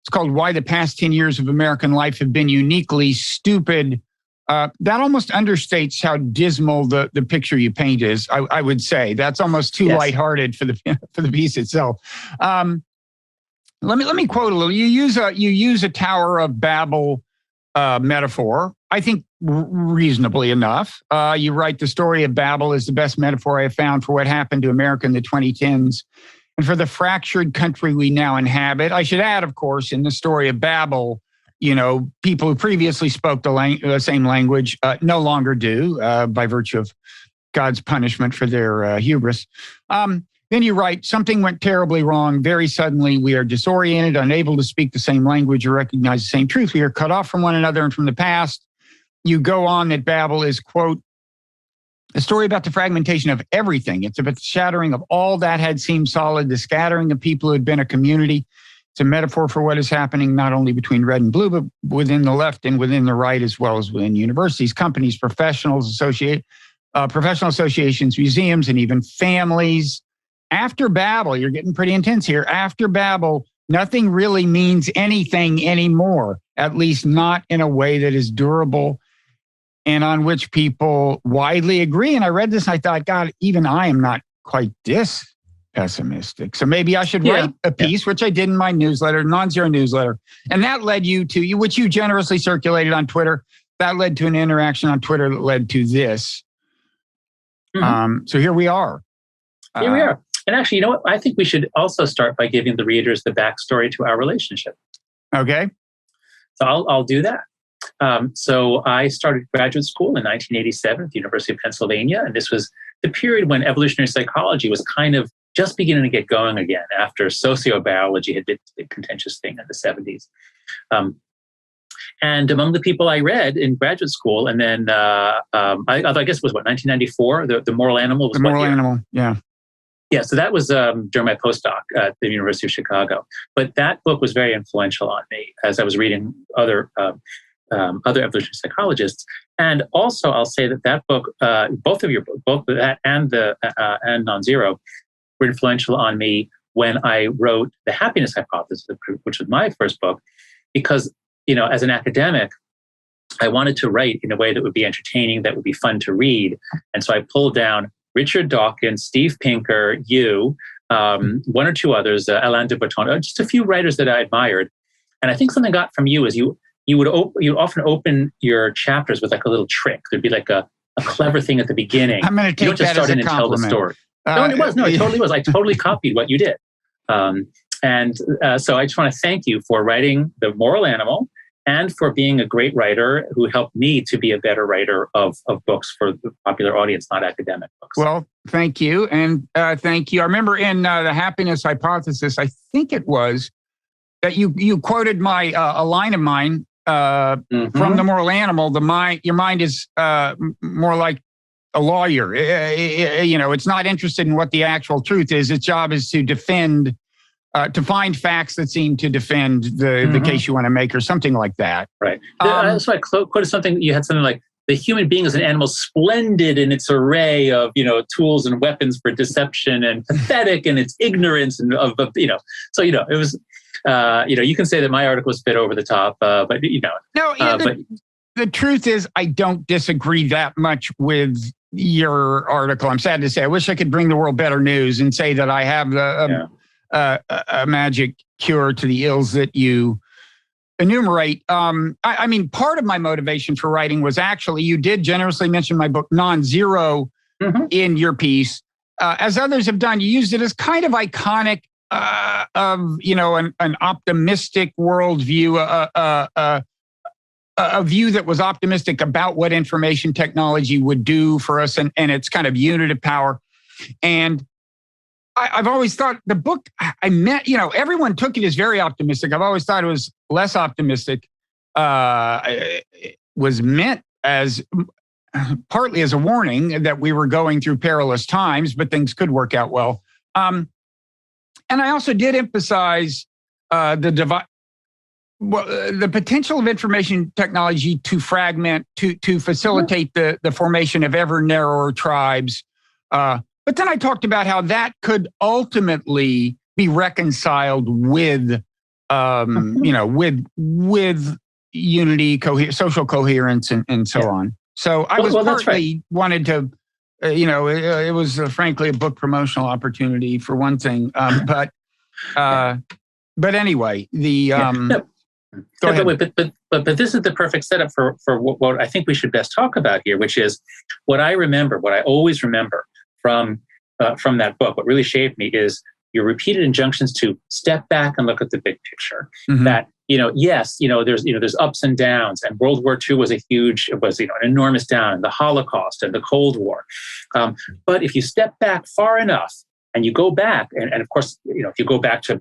It's called Why the Past 10 Years of American Life Have Been Uniquely Stupid. That almost understates how dismal the picture you paint is, I would say. That's almost too lighthearted for the piece itself. Let me quote a little. You use a Tower of Babel metaphor, I think reasonably enough. You write the story of Babel is the best metaphor I have found for what happened to America in the 2010s and for the fractured country we now inhabit. I should add, of course, in the story of Babel, people who previously spoke the same language no longer do by virtue of God's punishment for their hubris. Then you write, something went terribly wrong. Very suddenly, we are disoriented, unable to speak the same language or recognize the same truth. We are cut off from one another and from the past. You go on that Babel is, quote, a story about the fragmentation of everything. It's about the shattering of all that had seemed solid, the scattering of people who had been a community. It's a metaphor for what is happening not only between red and blue, but within the left and within the right, as well as within universities, companies, professional associations, museums, and even families. After Babel, you're getting pretty intense here. After Babel, nothing really means anything anymore, at least not in a way that is durable and on which people widely agree. And I read this and I thought, God, even I am not quite this pessimistic. So maybe I should write a piece, which I did in my newsletter, non-zero newsletter. And that led you to, which you generously circulated on Twitter. That led to an interaction on Twitter that led to this. Mm-hmm. So here we are. Here we are. And actually, you know what? I think we should also start by giving the readers the backstory to our relationship. Okay. So I'll do that. So I started graduate school in 1987 at the University of Pennsylvania. And this was the period when evolutionary psychology was kind of just beginning to get going again after sociobiology had been a contentious thing in the 70s. And among the people I read in graduate school, and then I guess it was 1994, The Moral Animal was The Moral Animal, yeah. Yeah, so that was during my postdoc at the University of Chicago. But that book was very influential on me as I was reading other evolutionary psychologists. And also, I'll say that book, both of your books, both that and Non-Zero, were influential on me when I wrote The Happiness Hypothesis, which was my first book, because as an academic, I wanted to write in a way that would be entertaining, that would be fun to read, and so I pulled down Richard Dawkins, Steve Pinker, one or two others, Alain de Botton, just a few writers that I admired. And I think something I got from you is you would often open your chapters with like a little trick. There'd be like a clever thing at the beginning. I'm going to take that as a compliment. Tell the story. No, it was. No, it totally was. I totally copied what you did. So I just want to thank you for writing The Moral Animal and for being a great writer who helped me to be a better writer of books for the popular audience, not academic books. Well, thank you. And thank you. I remember in The Happiness Hypothesis, I think it was, that you quoted a line of mine from The Moral Animal. Your mind is more like a lawyer. It's not interested in what the actual truth is. Its job is to defend, to find facts that seem to defend the case you want to make, or something like that. Right. So I quoted something. You had something like, the human being is an animal splendid in its array of, tools and weapons for deception, and pathetic in its ignorance, and So, it was, you can say that my article was a bit over the top, but. No, the truth is, I don't disagree that much with your article. I'm sad to say. I wish I could bring the world better news and say that I have a magic cure to the ills that you enumerate. I mean, part of my motivation for writing was actually, you did generously mention my book, Non-Zero, in your piece. As others have done, you used it as kind of iconic of, an optimistic worldview, a view that was optimistic about what information technology would do for us and its kind of unit of power. And I've always thought the book everyone took it as very optimistic. I've always thought it was less optimistic. It was meant as partly as a warning that we were going through perilous times, but things could work out well. And I also did emphasize the potential of information technology to fragment, to facilitate the formation of ever narrower tribes. But then I talked about how that could ultimately be reconciled with with unity, social coherence, and so on. So I was partly wanted to, it was frankly a book promotional opportunity for one thing. But anyway, But this is the perfect setup for what I think we should best talk about here, which is what I always remember from that book. What really shaped me is your repeated injunctions to step back and look at the big picture. Mm-hmm. That there's ups and downs, and World War II was an enormous down, and the Holocaust and the Cold War. But if you step back far enough, and you go back, and of course, if you go back to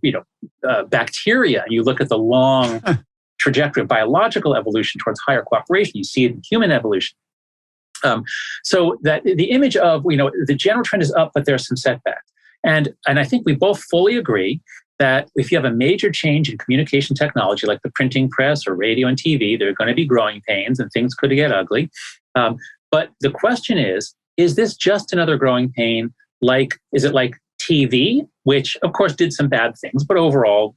bacteria, and you look at the long trajectory of biological evolution towards higher cooperation, you see it in human evolution. So that the image of the general trend is up, but there are some setbacks. And I think we both fully agree that if you have a major change in communication technology, like the printing press or radio and TV, there are going to be growing pains and things could get ugly. But the question is this just another growing pain? Is it like TV, which of course did some bad things, but overall,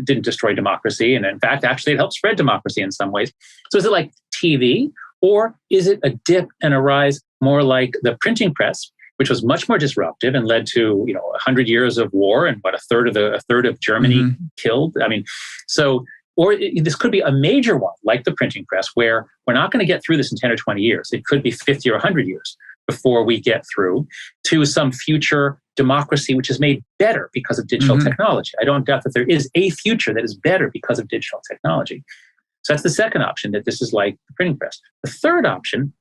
didn't destroy democracy. And in fact, actually it helped spread democracy in some ways. So is it like TV, or is it a dip and a rise more like the printing press, which was much more disruptive and led to 100 years of war and a third of Germany killed. I mean, this could be a major one like the printing press, where we're not going to get through this in 10 or 20 years. It could be 50 or 100 years before we get through to some future democracy which is made better because of digital technology. I don't doubt that there is a future that is better because of digital technology. So that's the second option, that this is like the printing press. The third option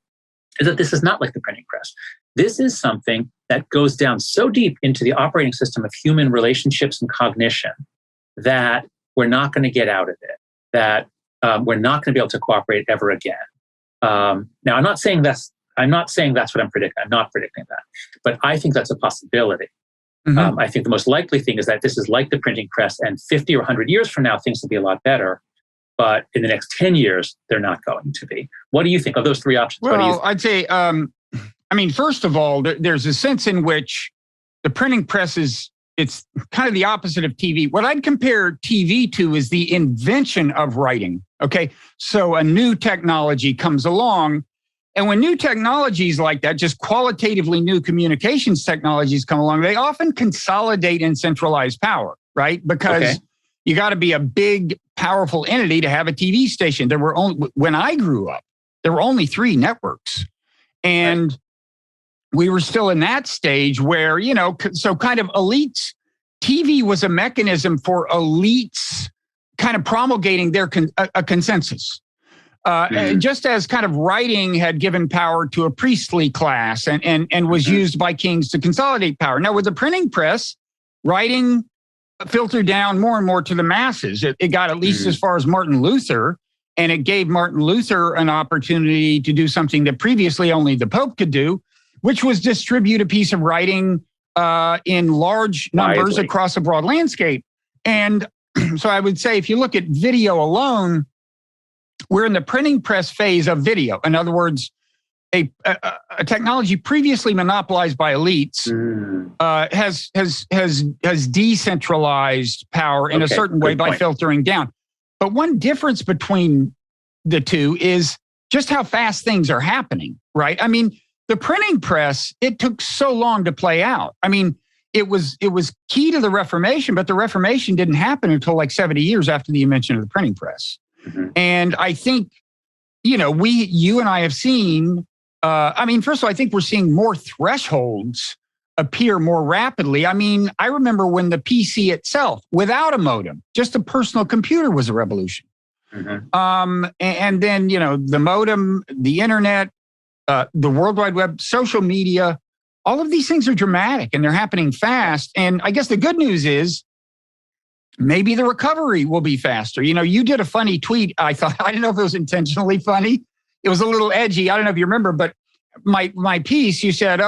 is that this is not like the printing press. This is something that goes down so deep into the operating system of human relationships and cognition that we're not going to get out of it, that we're not going to be able to cooperate ever again. Now, I'm not saying that's what I'm predicting. I'm not predicting that. But I think that's a possibility. Mm-hmm. I think the most likely thing is that this is like the printing press, and 50 or 100 years from now, things will be a lot better. But in the next 10 years, they're not going to be. What do you think of those three options? Well, I'd say, first of all, there's a sense in which the printing press it's kind of the opposite of TV. What I'd compare TV to is the invention of writing. Okay. So a new technology comes along. And when new technologies like that, just qualitatively new communications technologies come along, they often consolidate and centralize power, right? Because you got to be a big, powerful entity to have a TV station. When I grew up, there were only 3 networks. And we were still in that stage where, so kind of elites, TV was a mechanism for elites kind of promulgating a consensus. Just as kind of writing had given power to a priestly class and was used by kings to consolidate power. Now, with the printing press, writing filtered down more and more to the masses. It got at least as far as Martin Luther, and it gave Martin Luther an opportunity to do something that previously only the Pope could do, which was distribute a piece of writing in large numbers across a broad landscape. And so I would say, if you look at video alone, we're in the printing press phase of video. In other words, a technology previously monopolized by elites has decentralized power in a certain way by filtering down. But one difference between the two is just how fast things are happening, right? I mean, the printing press, it took so long to play out. I mean, it was key to the Reformation, but the Reformation didn't happen until like 70 years after the invention of the printing press. Mm-hmm. And I think, you and I have seen, first of all, I think we're seeing more thresholds appear more rapidly. I mean, I remember when the PC itself, without a modem, just a personal computer was a revolution. Mm-hmm. And then, the modem, the internet, the World Wide Web, social media, all of these things are dramatic and they're happening fast. And I guess the good news is maybe the recovery will be faster. You did a funny tweet. I didn't know if it was intentionally funny. It was a little edgy. I don't know if you remember, but my piece, you said,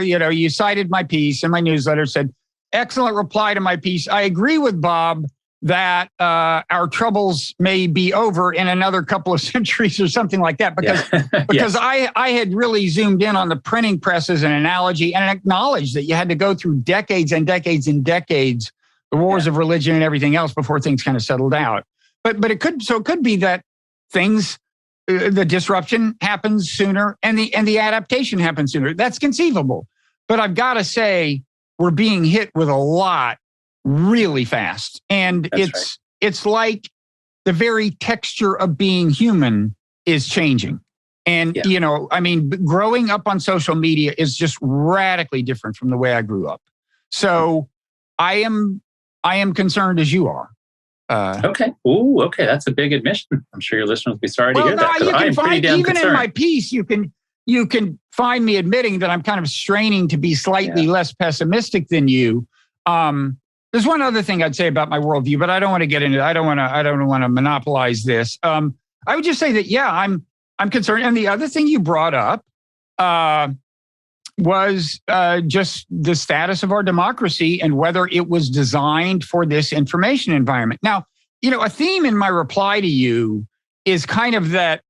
you cited my piece in my newsletter, said, excellent reply to my piece. I agree with Bob that our troubles may be over in another couple of centuries or something like that, because I had really zoomed in on the printing press as an analogy and acknowledged that you had to go through decades and decades and decades the wars of religion and everything else before things kind of settled out. But it could be that things, the disruption happens sooner and the adaptation happens sooner. That's conceivable. But I've got to say, we're being hit with a lot really fast. And it's like the very texture of being human is changing. And, growing up on social media is just radically different from the way I grew up. So I am concerned as you are. Okay. Ooh, okay. That's a big admission. I'm sure your listeners will be sorry to hear that. You can find, even in my piece, you can find me admitting that I'm kind of straining to be slightly less pessimistic than you. There's one other thing I'd say about my worldview, but I don't want to get into it. I don't want to monopolize this. I would just say that, I'm concerned. And the other thing you brought up was just the status of our democracy and whether it was designed for this information environment. Now, a theme in my reply to you is kind of that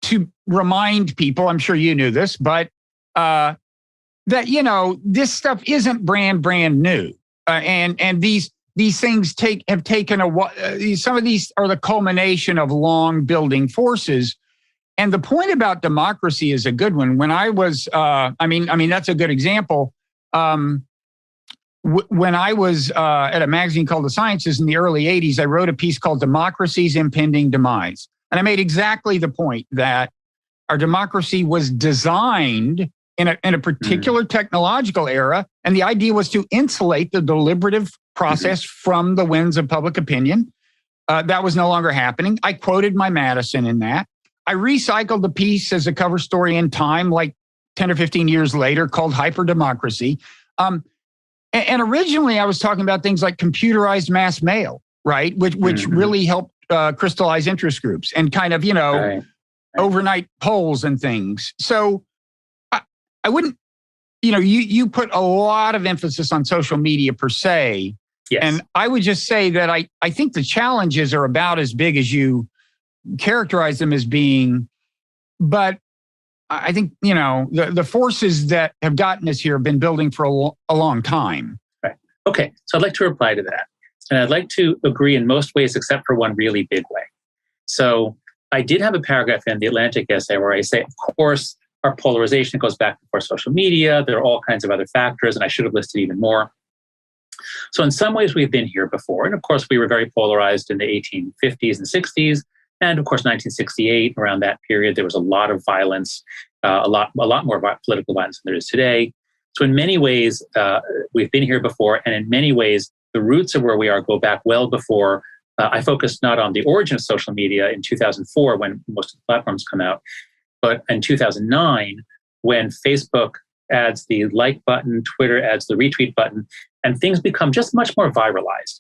to remind people, I'm sure you knew this, but that, this stuff isn't brand new. And these things have taken some of these are the culmination of long building forces. And the point about democracy is a good one. When I was, that's a good example. When I was at a magazine called The Sciences in the early 80s, I wrote a piece called Democracy's Impending Demise. And I made exactly the point that our democracy was designed in a particular technological era. And the idea was to insulate the deliberative process from the winds of public opinion. That was no longer happening. I quoted my Madison in that. I recycled the piece as a cover story in Time, like 10 or 15 years later, called Hyperdemocracy. And originally I was talking about things like computerized mass mail, right? Which really helped crystallize interest groups and kind of, overnight polls and things. So I wouldn't, you put a lot of emphasis on social media per se. Yes. And I would just say that I think the challenges are about as big as you characterize them as being, but I think, the forces that have gotten us here have been building for a long time. Right. Okay. So I'd like to reply to that. And I'd like to agree in most ways, except for one really big way. So I did have a paragraph in the Atlantic essay where I say, of course, our polarization goes back before social media. There are all kinds of other factors, and I should have listed even more. So in some ways, we've been here before. And of course, we were very polarized in the 1850s and 60s. And of course, 1968, around that period, there was a lot of violence, a lot more political violence than there is today. So in many ways, we've been here before. And in many ways, the roots of where we are go back well before. I focused not on the origin of social media in 2004, when most of the platforms come out, but in 2009, when Facebook adds the like button, Twitter adds the retweet button, and things become just much more viralized.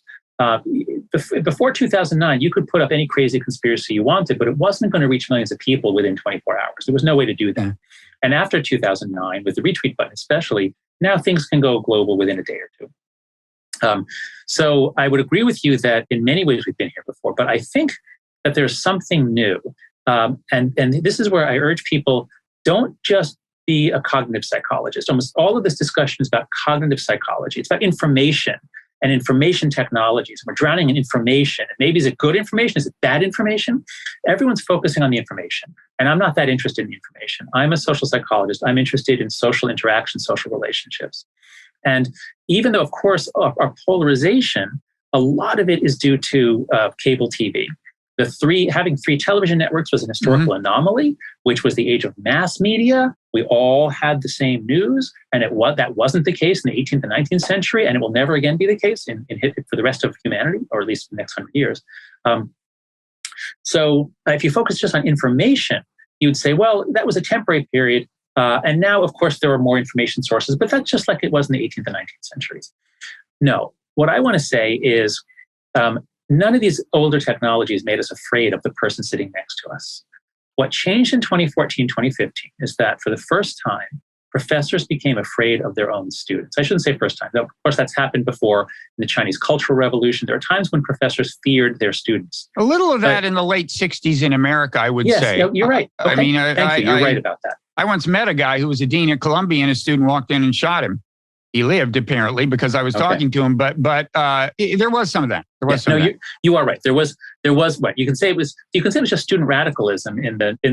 Before 2009, you could put up any crazy conspiracy you wanted, but it wasn't going to reach millions of people within 24 hours. There was no way to do that. And after 2009, with the retweet button especially, now things can go global within a day or two. So I would agree with you that in many ways we've been here before, but I think that there's something new. And this is where I urge people, don't just be a cognitive psychologist. Almost all of this discussion is about cognitive psychology. It's about information and information technologies. We're drowning in information. Maybe is it good information? Is it bad information? Everyone's focusing on the information. And I'm not that interested in the information. I'm a social psychologist. I'm interested in social interaction, social relationships. And even though, of course, our polarization, a lot of it is due to cable TV. Having three television networks was an historical anomaly, which was the age of mass media. We all had the same news, and that wasn't the case in the 18th and 19th century, and it will never again be the case for the rest of humanity, or at least the next 100 years. So if you focus just on information, you'd say, well, that was a temporary period, and now, of course, there are more information sources, but that's just like it was in the 18th and 19th centuries. No, what I want to say is, none of these older technologies made us afraid of the person sitting next to us. What changed in 2014, 2015 is that for the first time, professors became afraid of their own students. I shouldn't say first time. Of course, that's happened before in the Chinese Cultural Revolution. There are times when professors feared their students. A little of that in the late 60s in America, I would say. Yes, you're right. Okay. I mean, Thank you. You're right about that. I once met a guy who was a dean at Columbia, and a student walked in and shot him. He lived, apparently, because I was talking to him. But there was some of that. There was some of that. You are right. There was what you can say it was just student radicalism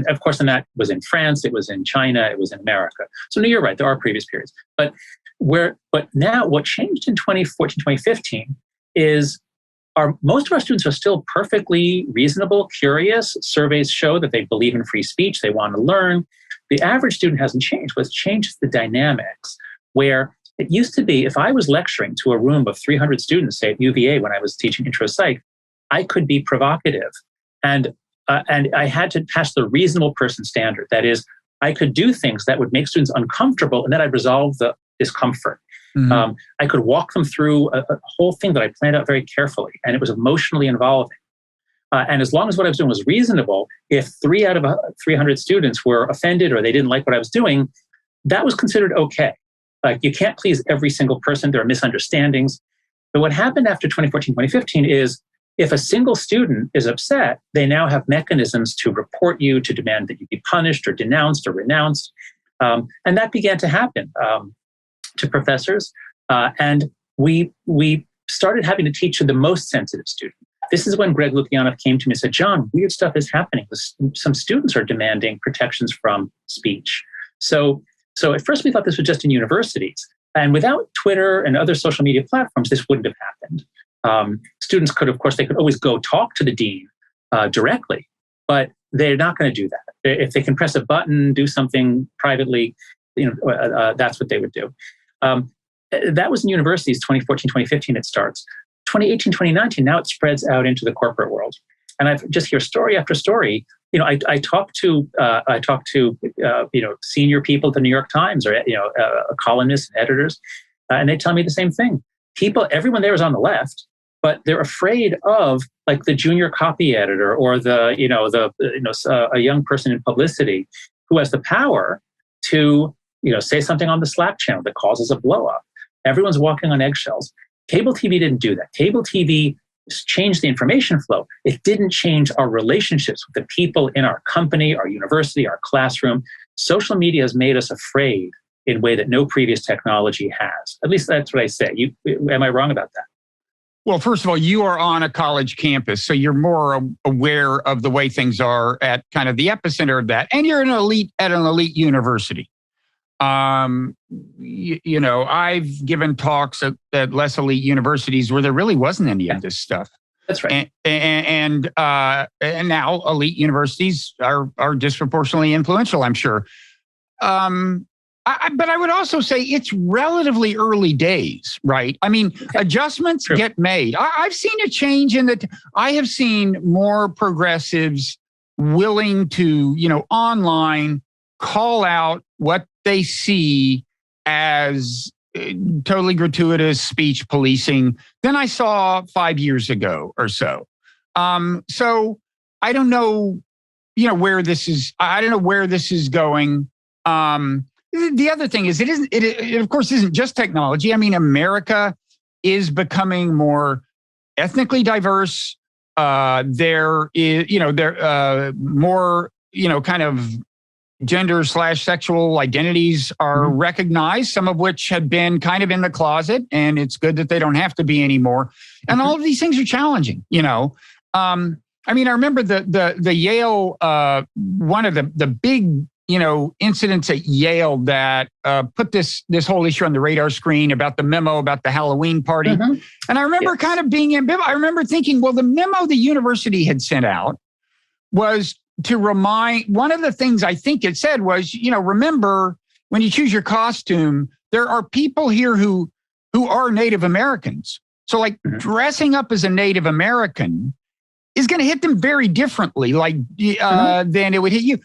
of course, and that was in France, it was in China, it was in America. So no, you're right. There are previous periods. But now what changed in 2014, 2015 is most of our students are still perfectly reasonable, curious. Surveys show that they believe in free speech. They want to learn. The average student hasn't changed. What's changed is the dynamics, where it used to be, if I was lecturing to a room of 300 students, say at UVA when I was teaching intro psych, I could be provocative, and I had to pass the reasonable person standard. That is, I could do things that would make students uncomfortable, and then I'd resolve the discomfort. Mm-hmm. I could walk them through a whole thing that I planned out very carefully, and it was emotionally involving. And as long as what I was doing was reasonable, if 3 out of 300 students were offended or they didn't like what I was doing, that was considered okay. Like, you can't please every single person. There are misunderstandings. But what happened after 2014, 2015 is, if a single student is upset, they now have mechanisms to report you, to demand that you be punished or denounced or renounced. And that began to happen to professors. And we started having to teach to the most sensitive student. This is when Greg Lukianoff came to me and said, John, weird stuff is happening. Some students are demanding protections from speech. So at first we thought this was just in universities. And without Twitter and other social media platforms, this wouldn't have happened. Students could, of course, they could always go talk to the dean directly, but they're not going to do that. If they can press a button, do something privately, that's what they would do. That was in universities, 2014, 2015, it starts. 2018, 2019, now it spreads out into the corporate world. And I just hear story after story. I talk to senior people at the New York Times, or columnists and editors, and they tell me the same thing. Everyone there is on the left, but they're afraid of, like, the junior copy editor or a young person in publicity who has the power to say something on the Slack channel that causes a blow up. Everyone's walking on eggshells. Cable TV didn't do that. Cable TV changed the information flow. It didn't change our relationships with the people in our company, our university, our classroom. Social media has made us afraid in a way that no previous technology has. At least that's what I say. Am I wrong about that? Well, first of all, you are on a college campus, so you're more aware of the way things are at kind of the epicenter of that. And you're at an elite university. I've given talks at less elite universities where there really wasn't any of this stuff. That's right. And now elite universities are disproportionately influential, I'm sure. But I would also say it's relatively early days, right? I mean, adjustments get made. I've seen a change in that. I have seen more progressives willing to, online call out what they see as totally gratuitous speech policing than I saw 5 years ago or so. So I don't know, where this is. I don't know where this is going. The other thing is, it of course isn't just technology. I mean, America is becoming more ethnically diverse. There is, more, kind of gender/sexual identities are recognized, some of which had been kind of in the closet, and it's good that they don't have to be anymore. And all of these things are challenging, I remember the Yale, one of the big, incidents at Yale that put this whole issue on the radar screen about the memo about the Halloween party. Mm-hmm. And I remember kind of being ambivalent. I remember thinking, well, the memo the university had sent out was to remind, one of the things I think it said was, remember, when you choose your costume, there are people here who are Native Americans. So dressing up as a Native American is going to hit them very differently, than it would hit you.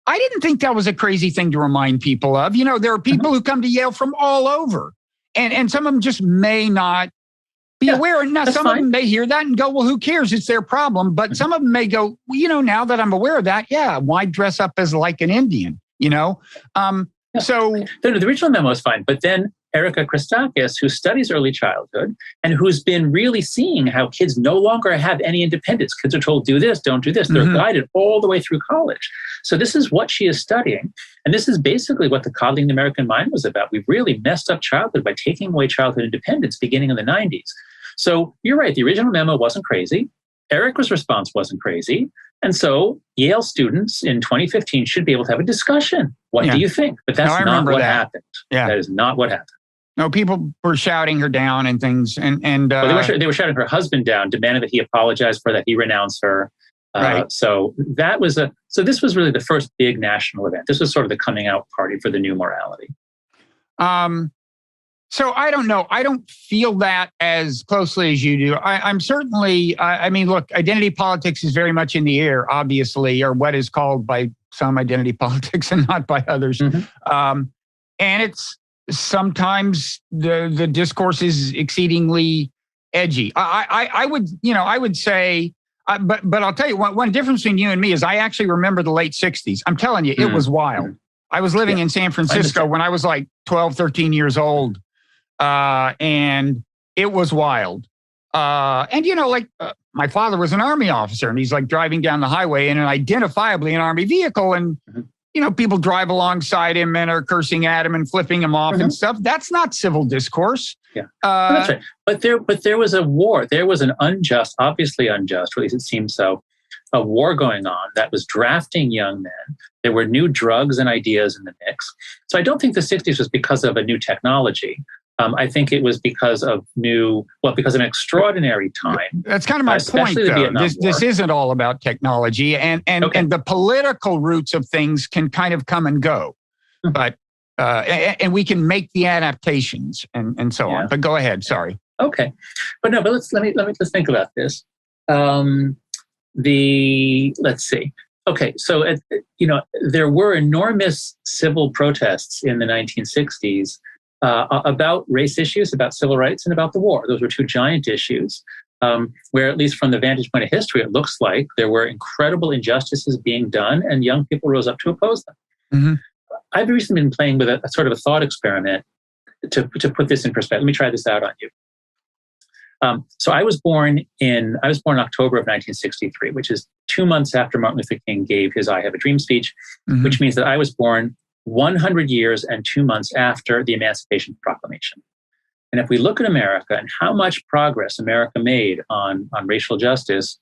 I didn't think that was a crazy thing to remind people of. There are people who come to Yale from all over, and some of them just may not be aware. Now, some of them may hear that and go, well, who cares? It's their problem. But some of them may go, well, now that I'm aware of that, why dress up as like an Indian, So the original memo is fine. But then Erica Christakis, who studies early childhood and who's been really seeing how kids no longer have any independence. Kids are told, do this, don't do this. They're guided all the way through college. So this is what she is studying. And this is basically what the Coddling the American Mind was about. We've really messed up childhood by taking away childhood independence beginning in the 90s. So you're right, the original memo wasn't crazy. Erica's response wasn't crazy. And so Yale students in 2015 should be able to have a discussion. What do you think? But that's not what happened. Yeah. That is not what happened. No, people were shouting her down and things. Well, they were shouting her husband down, demanding that he apologize for that, he renounce her. Right. So this was really the first big national event. This was sort of the coming out party for the new morality. So I don't know. I don't feel that as closely as you do. I'm certainly, I mean, look, identity politics is very much in the air, obviously, or what is called by some identity politics and not by others. And it's sometimes the discourse is exceedingly edgy. I would say, but I'll tell you, one difference between you and me is I actually remember the late 60s. I'm telling you, it was wild. I was living in San Francisco when I was like 12, 13 years old. And it was wild. My father was an Army officer and he's like driving down the highway in an identifiably an Army vehicle. And, people drive alongside him and are cursing at him and flipping him off and stuff. That's not civil discourse. Yeah, that's right. But there was a war. There was an obviously unjust, or at least it seems so, a war going on that was drafting young men. There were new drugs and ideas in the mix. So I don't think the 60s was because of a new technology. I think it was because of an extraordinary time. That's kind of my point, though. This isn't all about technology, and the political roots of things can kind of come and go, but and we can make the adaptations and so on. But go ahead. Sorry. Okay, but let's think about this. Let's see. Okay, so there were enormous civil protests in the 1960s. About race issues, about civil rights, and about the war. Those were two giant issues where, at least from the vantage point of history, it looks like there were incredible injustices being done and young people rose up to oppose them. I've recently been playing with a sort of a thought experiment to put this in perspective. Let me try this out on you. So I was born in October of 1963, which is 2 months after Martin Luther King gave his I Have a Dream speech, which means that I was born 100 years and 2 months after the Emancipation Proclamation. And if we look at America and how much progress America made on racial justice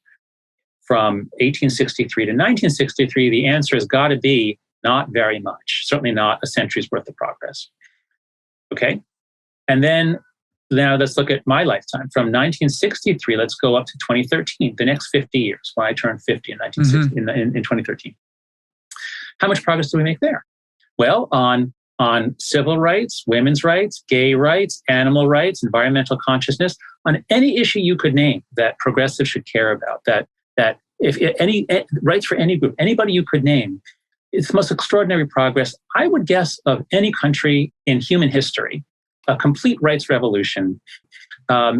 from 1863 to 1963, the answer has got to be not very much, certainly not a century's worth of progress. Okay? And then now let's look at my lifetime. From 1963, let's go up to 2013, the next 50 years, when I turned 50 in 2013. How much progress did we make there? Well, on civil rights, women's rights, gay rights, animal rights, environmental consciousness, on any issue you could name that progressives should care about, that if any rights for any group, anybody you could name, it's the most extraordinary progress, I would guess, of any country in human history. A complete rights revolution.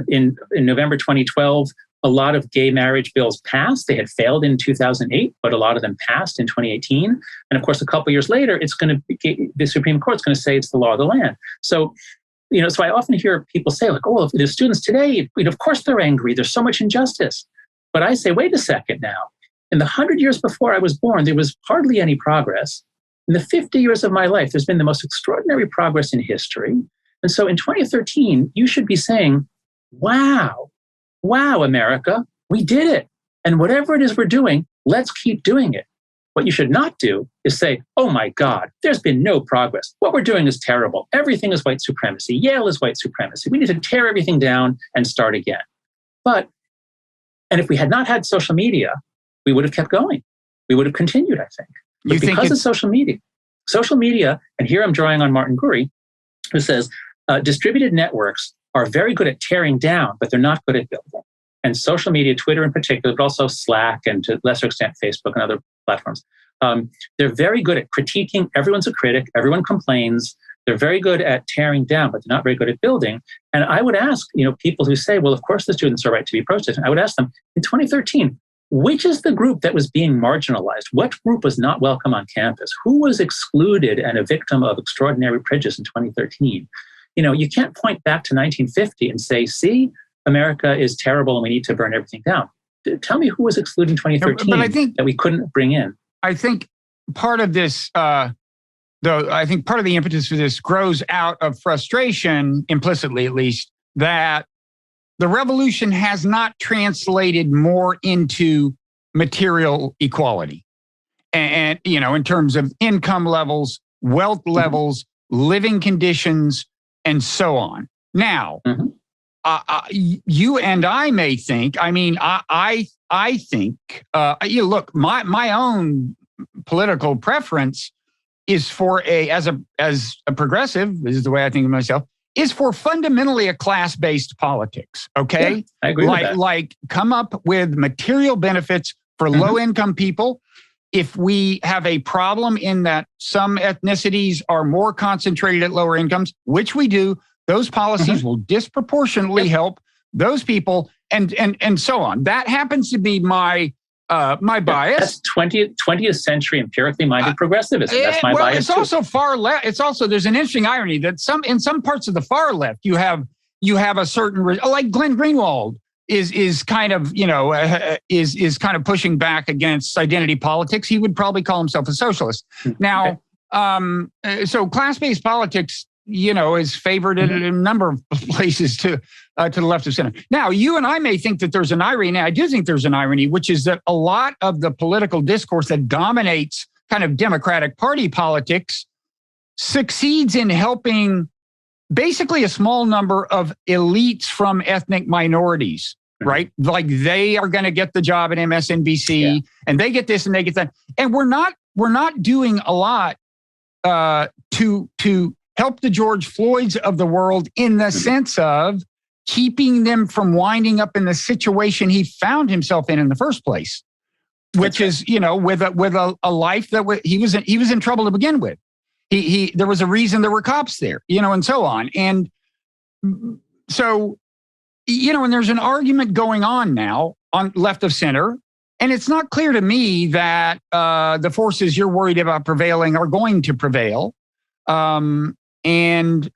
In November 2012, a lot of gay marriage bills passed. They had failed in 2008, but a lot of them passed in 2018. And of course, a couple of years later, the Supreme Court's going to say it's the law of the land. So, so I often hear people say, like, oh, the students today, of course they're angry. There's so much injustice. But I say, wait a second now. In the 100 years before I was born, there was hardly any progress. In the 50 years of my life, there's been the most extraordinary progress in history. And so in 2013, you should be saying, wow, America, we did it. And whatever it is we're doing, let's keep doing it. What you should not do is say, oh my God, there's been no progress. What we're doing is terrible. Everything is white supremacy. Yale is white supremacy. We need to tear everything down and start again. And if we had not had social media, we would have kept going. We would have continued, I think. But because of social media, and here I'm drawing on Martin Gurry, who says, distributed networks are very good at tearing down, but they're not good at building. And social media, Twitter in particular, but also Slack and to a lesser extent Facebook and other platforms, they're very good at critiquing. Everyone's a critic. Everyone complains. They're very good at tearing down, but they're not very good at building. And I would ask, people who say, well, of course the students are right to be protesting. I would ask them, in 2013, which is the group that was being marginalized? What group was not welcome on campus? Who was excluded and a victim of extraordinary prejudice in 2013? you can't point back to 1950 and say, see, America is terrible and we need to burn everything down. Tell me who was excluded in 2013 but I think, that we couldn't bring in. I think part of this, though, I think part of the impetus for this grows out of frustration, implicitly at least, that the revolution has not translated more into material equality. And in terms of income levels, wealth levels, living conditions, and so on. Now, you and I may think, I think, look, my own political preference is for as a progressive, this is the way I think of myself, is for fundamentally a class-based politics. Okay. Yeah, I agree with that. Like come up with material benefits for low-income people. If we have a problem in that some ethnicities are more concentrated at lower incomes, which we do, those policies will disproportionately help those people, and so on. That happens to be my bias. That's 20th century empirically minded progressivism. That's my bias. It's also far left. It's also, there's an interesting irony that in some parts of the far left, you have a certain, like Glenn Greenwald is kind of, is kind of pushing back against identity politics. He would probably call himself a socialist. Now, so class-based politics, is favored in a number of places to the left of center. Now, you and I may think that there's an irony. I do think there's an irony, which is that a lot of the political discourse that dominates kind of Democratic Party politics succeeds in helping basically a small number of elites from ethnic minorities, right? Like they are going to get the job at MSNBC and they get this and they get that. And we're not doing a lot to help the George Floyds of the world in the sense of keeping them from winding up in the situation he found himself in the first place, which is, with a life that he was in trouble to begin with. There was a reason there were cops there, and so on. And so, and there's an argument going on now on left of center. And it's not clear to me that the forces you're worried about prevailing are going to prevail. And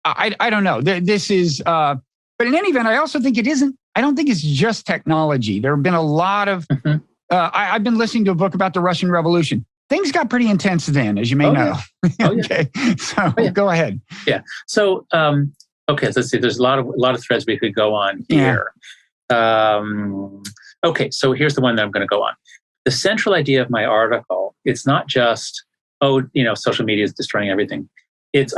I don't know. This is, but in any event, I also think I don't think it's just technology. There have been a lot of, I've been listening to a book about the Russian Revolution. Things got pretty intense then, as you may know. Okay. So go ahead. Yeah. So, okay, let's see. There's a lot of threads we could go on here. Okay. So here's the one that I'm going to go on. The central idea of my article, it's not just, social media is destroying everything.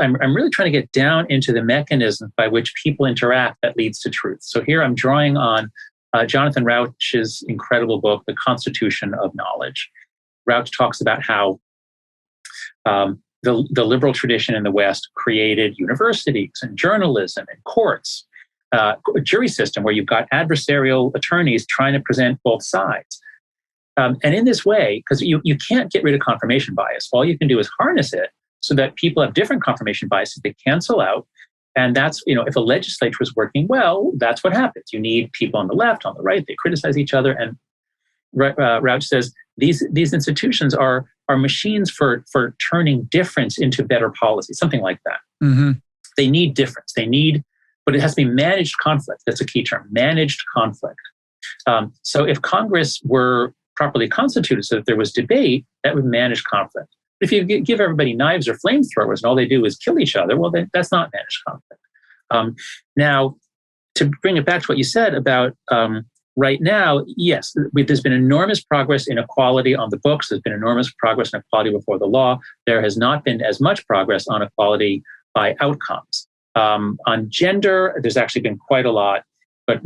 I'm really trying to get down into the mechanism by which people interact that leads to truth. So here I'm drawing on Jonathan Rauch's incredible book, The Constitution of Knowledge. Rauch talks about how the liberal tradition in the West created universities and journalism and courts, a jury system where you've got adversarial attorneys trying to present both sides. And in this way, because you can't get rid of confirmation bias, all you can do is harness it so that people have different confirmation biases. They cancel out. And that's, if a legislature is working well, that's what happens. You need people on the left, on the right, they criticize each other. And Rauch says these institutions are machines for turning difference into better policy, something like that. They need difference. But it has to be managed conflict. That's a key term, managed conflict. So if Congress were properly constituted so that there was debate, that would manage conflict. If you give everybody knives or flamethrowers and all they do is kill each other, well, then that's not managed conflict. Now, to bring it back to what you said about right now, yes, there's been enormous progress in equality on the books. There's been enormous progress in equality before the law. There has not been as much progress on equality by outcomes. On gender, there's actually been quite a lot, but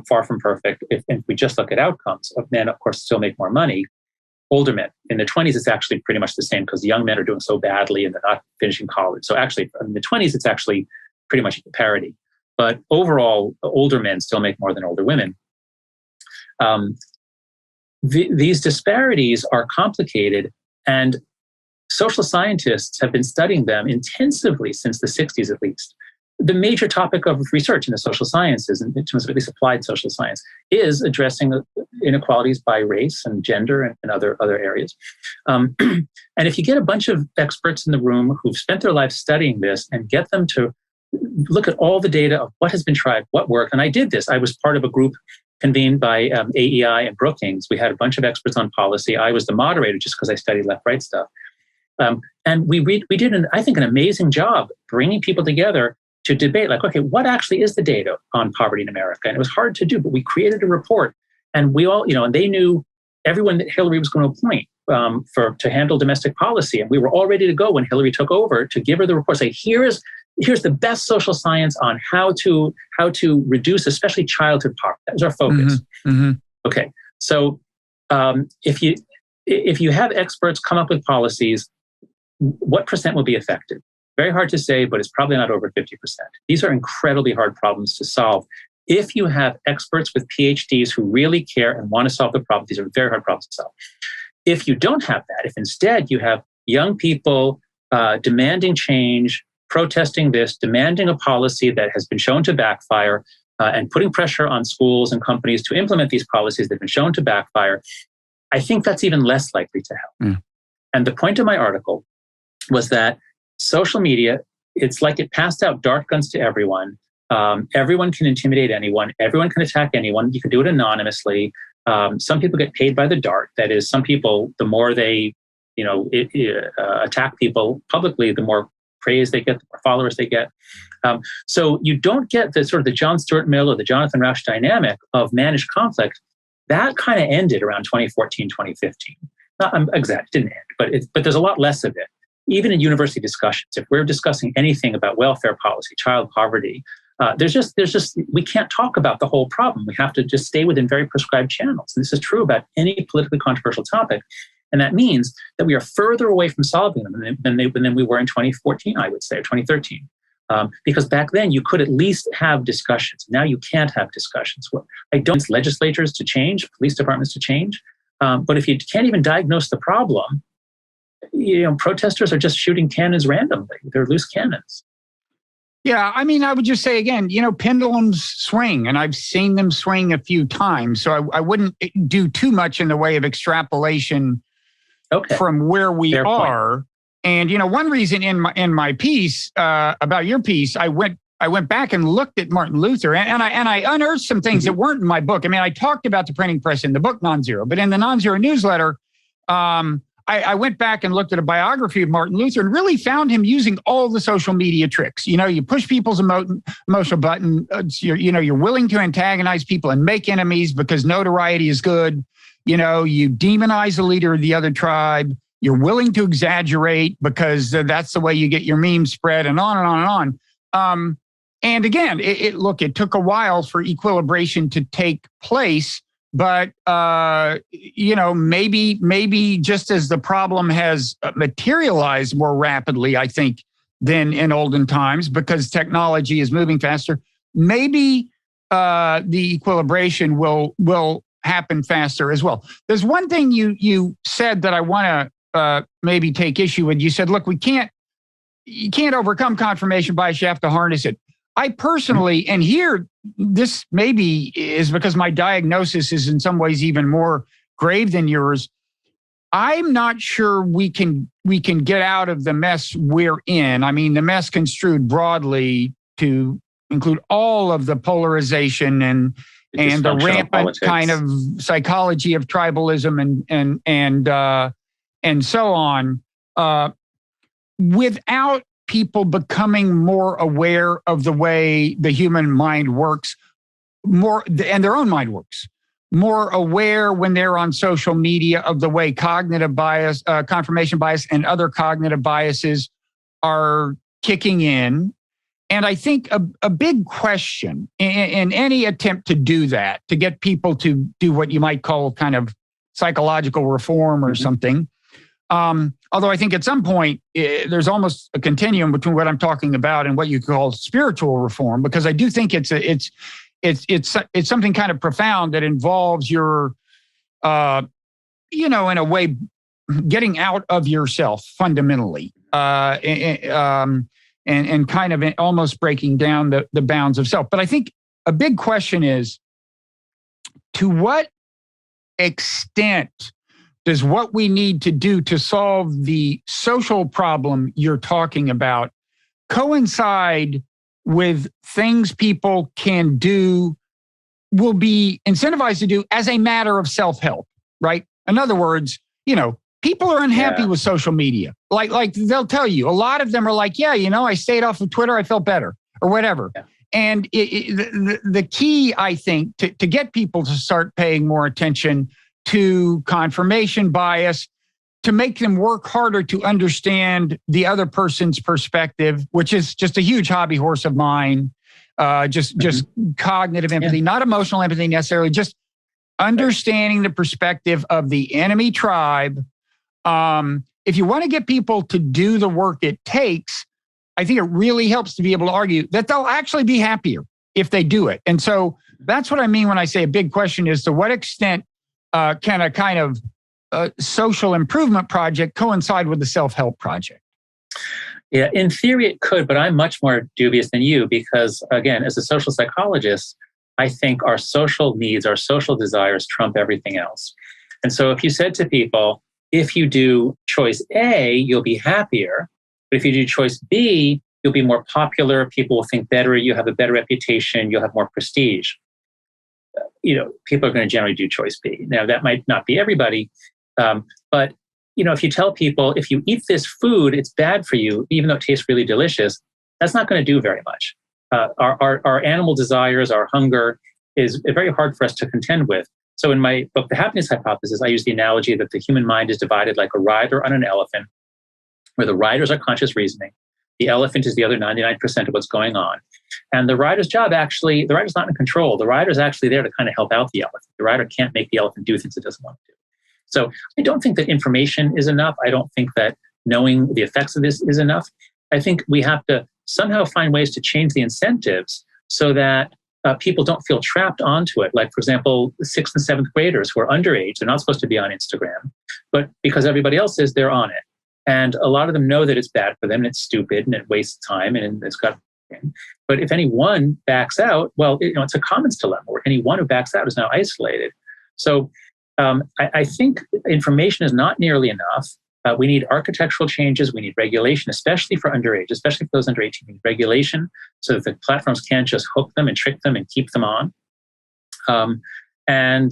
far from perfect. If we just look at outcomes, men, of course, still make more money. Older men. In the 20s, it's actually pretty much the same because young men are doing so badly and they're not finishing college. So actually, in the 20s, it's actually pretty much parity. But overall, older men still make more than older women. These disparities are complicated, and social scientists have been studying them intensively since the 60s at least. The major topic of research in the social sciences, in terms of at least applied social science, is addressing inequalities by race and gender and other areas. And if you get a bunch of experts in the room who've spent their lives studying this and get them to look at all the data of what has been tried, what worked. And I did this. I was part of a group convened by AEI and Brookings. We had a bunch of experts on policy. I was the moderator just because I studied left-right stuff. And we did, I think, an amazing job bringing people together to debate, like, okay, what actually is the data on poverty in America? And it was hard to do, but we created a report, and we all, and they knew everyone that Hillary was going to appoint to handle domestic policy. And we were all ready to go when Hillary took over to give her the report, say, here's the best social science on how to reduce, especially childhood poverty. That was our focus. Mm-hmm. Mm-hmm. Okay, so if you have experts come up with policies, what percent will be effective? Very hard to say, but it's probably not over 50%. These are incredibly hard problems to solve. If you have experts with PhDs who really care and want to solve the problem, these are very hard problems to solve. If you don't have that, if instead you have young people demanding change, protesting this, demanding a policy that has been shown to backfire, and putting pressure on schools and companies to implement these policies that have been shown to backfire, I think that's even less likely to help. Mm. And the point of my article was that social media, it's like it passed out dart guns to everyone. Everyone can intimidate anyone. Everyone can attack anyone. You can do it anonymously. Some people get paid by the dart. That is, some people, the more they, attack people publicly, the more praise they get, the more followers they get. So you don't get the sort of the John Stuart Mill or the Jonathan Rauch dynamic of managed conflict. That kind of ended around 2014, 2015. Not exact, it didn't end, but there's a lot less of it. Even in university discussions, if we're discussing anything about welfare policy, child poverty, there's just we can't talk about the whole problem. We have to just stay within very prescribed channels. And this is true about any politically controversial topic. And that means that we are further away from solving them than we were in 2014, I would say, or 2013. Because back then you could at least have discussions. Now you can't have discussions. I don't want legislatures to change, police departments to change. But if you can't even diagnose the problem, protesters are just shooting cannons randomly. They're loose cannons. Yeah, I mean, I would just say again, pendulums swing, and I've seen them swing a few times. So I wouldn't do too much in the way of extrapolation from where we Fair are. Point. And one reason in my piece about your piece, I went back and looked at Martin Luther, and I unearthed some things that weren't in my book. I mean, I talked about the printing press in the book Non-Zero, but in the Non-Zero newsletter, I went back and looked at a biography of Martin Luther and really found him using all the social media tricks. You push people's emotional button. You're willing to antagonize people and make enemies because notoriety is good. You demonize the leader of the other tribe. You're willing to exaggerate because that's the way you get your memes spread, and on and on and on. And again, it took a while for equilibration to take place. But, maybe just as the problem has materialized more rapidly, I think, than in olden times, because technology is moving faster, maybe the equilibration will happen faster as well. There's one thing you said that I want to maybe take issue with. You said, look, you can't overcome confirmation bias. You have to harness it. I personally, and here, this maybe is because my diagnosis is in some ways even more grave than yours. I'm not sure we can get out of the mess we're in. I mean, the mess construed broadly to include all of the polarization and the rampant politics, kind of psychology of tribalism and so on, without people becoming more aware of the way the human mind works, and their own mind works, more aware when they're on social media of the way cognitive bias, confirmation bias, and other cognitive biases are kicking in. And I think a big question in any attempt to do that, to get people to do what you might call kind of psychological reform or something, although I think at some point there's almost a continuum between what I'm talking about and what you call spiritual reform, because I do think it's something kind of profound that involves your, in a way, getting out of yourself fundamentally, and kind of almost breaking down the bounds of self. But I think a big question is, to what extent does what we need to do to solve the social problem you're talking about coincide with things people can do, will be incentivized to do as a matter of self-help, right? In other words, people are unhappy with social media. Like they'll tell you, a lot of them are like, I stayed off of Twitter, I felt better, or whatever. Yeah. And the key, I think, to get people to start paying more attention to confirmation bias, to make them work harder to understand the other person's perspective, which is just a huge hobby horse of mine, just cognitive empathy, not emotional empathy necessarily, just understanding the perspective of the enemy tribe. If you want to get people to do the work it takes, I think it really helps to be able to argue that they'll actually be happier if they do it. And so that's what I mean when I say a big question is, to what extent can a kind of social improvement project coincide with the self-help project? Yeah, in theory it could, but I'm much more dubious than you because, again, as a social psychologist, I think our social needs, our social desires trump everything else. And so if you said to people, if you do choice A, you'll be happier. But if you do choice B, you'll be more popular. People will think better. You have a better reputation. You'll have more prestige. People are going to generally do choice B. Now, that might not be everybody. But if you tell people, if you eat this food, it's bad for you, even though it tastes really delicious, that's not going to do very much. Our animal desires, our hunger is very hard for us to contend with. So in my book, The Happiness Hypothesis, I use the analogy that the human mind is divided like a rider on an elephant, where the riders are conscious reasoning. The elephant is the other 99% of what's going on. And the rider's job the rider's not in control. The rider's actually there to kind of help out the elephant. The rider can't make the elephant do things it doesn't want to do. So I don't think that information is enough. I don't think that knowing the effects of this is enough. I think we have to somehow find ways to change the incentives so that people don't feel trapped onto it. Like, for example, 6th and 7th graders who are underage, they're not supposed to be on Instagram, but because everybody else is, they're on it. And a lot of them know that it's bad for them and it's stupid and it wastes time and it's got. But if any one backs out, well, it's a commons dilemma where any one who backs out is now isolated. So I think information is not nearly enough. We need architectural changes. We need regulation, especially for underage, especially for those under 18. We need regulation so that the platforms can't just hook them and trick them and keep them on. But on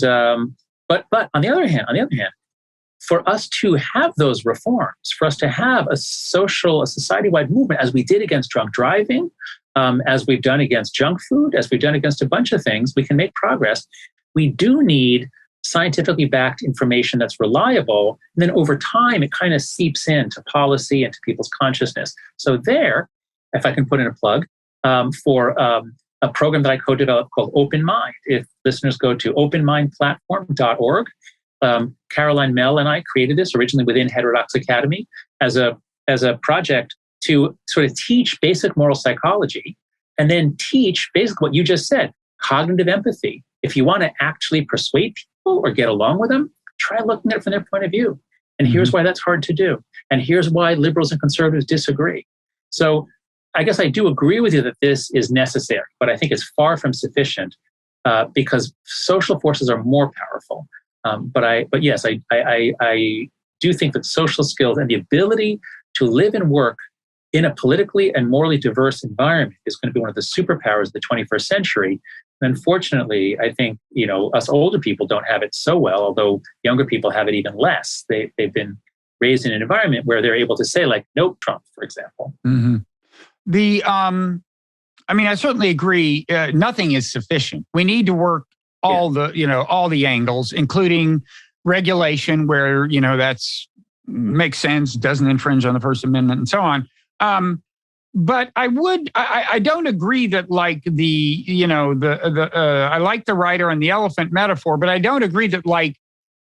the other hand, for us to have those reforms, for us to have a society-wide movement, as we did against drunk driving, as we've done against junk food, as we've done against a bunch of things, we can make progress. We do need scientifically backed information that's reliable. And then over time, it kind of seeps into policy and to people's consciousness. So there, if I can put in a plug, for a program that I co-developed called Open Mind. If listeners go to openmindplatform.org, Caroline Mell and I created this originally within Heterodox Academy as a project to sort of teach basic moral psychology and then teach basically what you just said, cognitive empathy. If you want to actually persuade people or get along with them, try looking at it from their point of view. And here's why that's hard to do. And here's why liberals and conservatives disagree. So I guess I do agree with you that this is necessary, but I think it's far from sufficient because social forces are more powerful. But yes, I do think that social skills and the ability to live and work in a politically and morally diverse environment is going to be one of the superpowers of the 21st century. Unfortunately, I think, us older people don't have it so well, although younger people have it even less. They've been raised in an environment where they're able to say, like, nope, Trump, for example. Mm-hmm. I certainly agree. Nothing is sufficient. We need to work all the angles, including regulation where, that's makes sense, doesn't infringe on the First Amendment and so on. But I don't agree that like I like the rider and the elephant metaphor, but I don't agree that like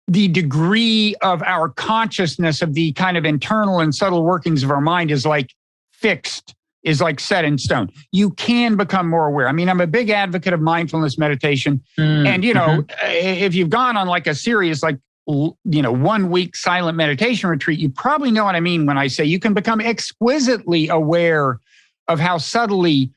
the degree of our consciousness of the kind of internal and subtle workings of our mind is like fixed, is like set in stone. You can become more aware. I mean, I'm a big advocate of mindfulness meditation. And, if you've gone on like a serious, 1 week silent meditation retreat, you probably know what I mean when I say you can become exquisitely aware of how subtly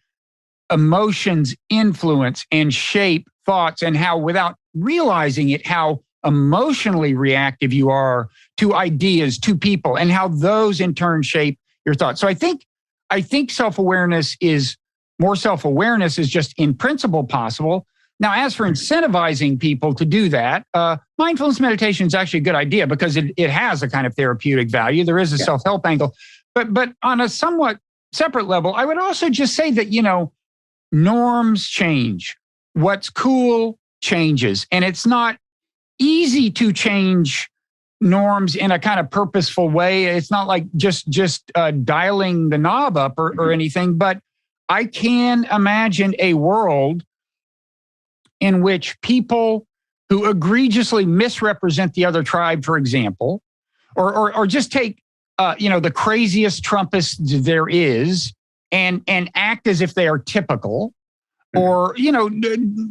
emotions influence and shape thoughts and how without realizing it, how emotionally reactive you are to ideas, to people, and how those in turn shape your thoughts. So I think self-awareness is more self-awareness is just in principle possible. Now, as for incentivizing people to do that, mindfulness meditation is actually a good idea because it has a kind of therapeutic value. There is a self-help angle. But on a somewhat separate level, I would also just say that, norms change. What's cool changes. And it's not easy to change norms in a kind of purposeful way. It's not like just dialing the knob up or anything. But I can imagine a world in which people who egregiously misrepresent the other tribe, for example, or just take the craziest Trumpists there is and act as if they are typical, or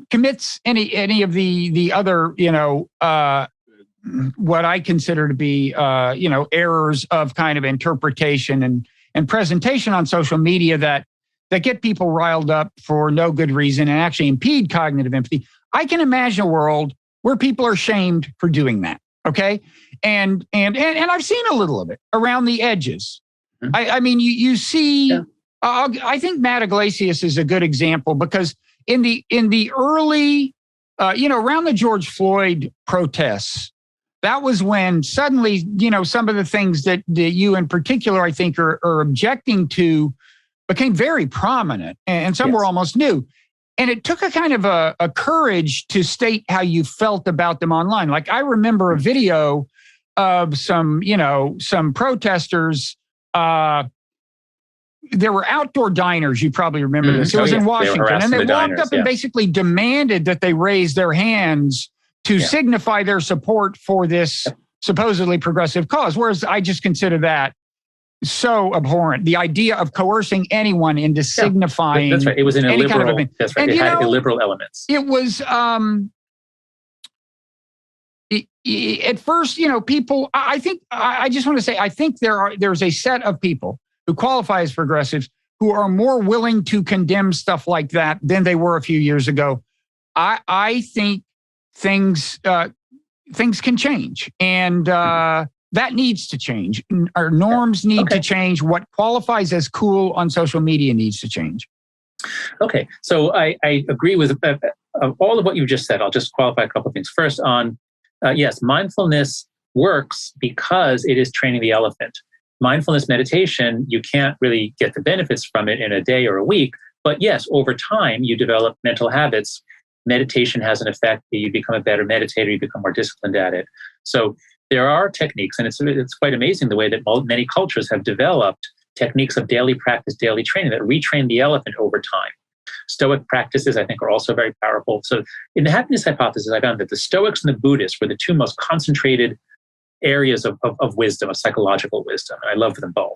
commits any of the other what I consider to be errors of kind of interpretation and presentation on social media that get people riled up for no good reason and actually impede cognitive empathy. I can imagine a world where people are shamed for doing that. Okay. And I've seen a little of it around the edges. I mean, you see, I think Matt Iglesias is a good example because in the early, around the George Floyd protests, that was when suddenly, some of the things that you in particular, I think are objecting to became very prominent, and some were almost new. And it took a kind of a courage to state how you felt about them online. Like I remember a video of some protesters. There were outdoor diners. You probably remember this. It was in Washington, and they walked up and basically demanded that they raise their hands to signify their support for this supposedly progressive cause. Whereas I just consider that so abhorrent. The idea of coercing anyone into signifying. That's right. It was an illiberal. That's right. It had illiberal elements. It was at first, people. I think I just want to say I think there's a set of people who qualify as progressives who are more willing to condemn stuff like that than they were a few years ago. I think things can change, and that needs to change. Our norms need to change. What qualifies as cool on social media needs to change. Okay, so I agree with all of what you just said. I'll just qualify a couple of things. First, on yes, mindfulness works because it is training the elephant. Mindfulness meditation, you can't really get the benefits from it in a day or a week, but yes, over time you develop mental habits. Meditation has an effect. You become a better meditator. You become more disciplined at it. So there are techniques, and it's quite amazing the way that many cultures have developed techniques of daily practice, daily training that retrain the elephant over time. Stoic practices, I think, are also very powerful. So in the happiness hypothesis, I found that the Stoics and the Buddhists were the two most concentrated areas of wisdom, of psychological wisdom. And I love them both.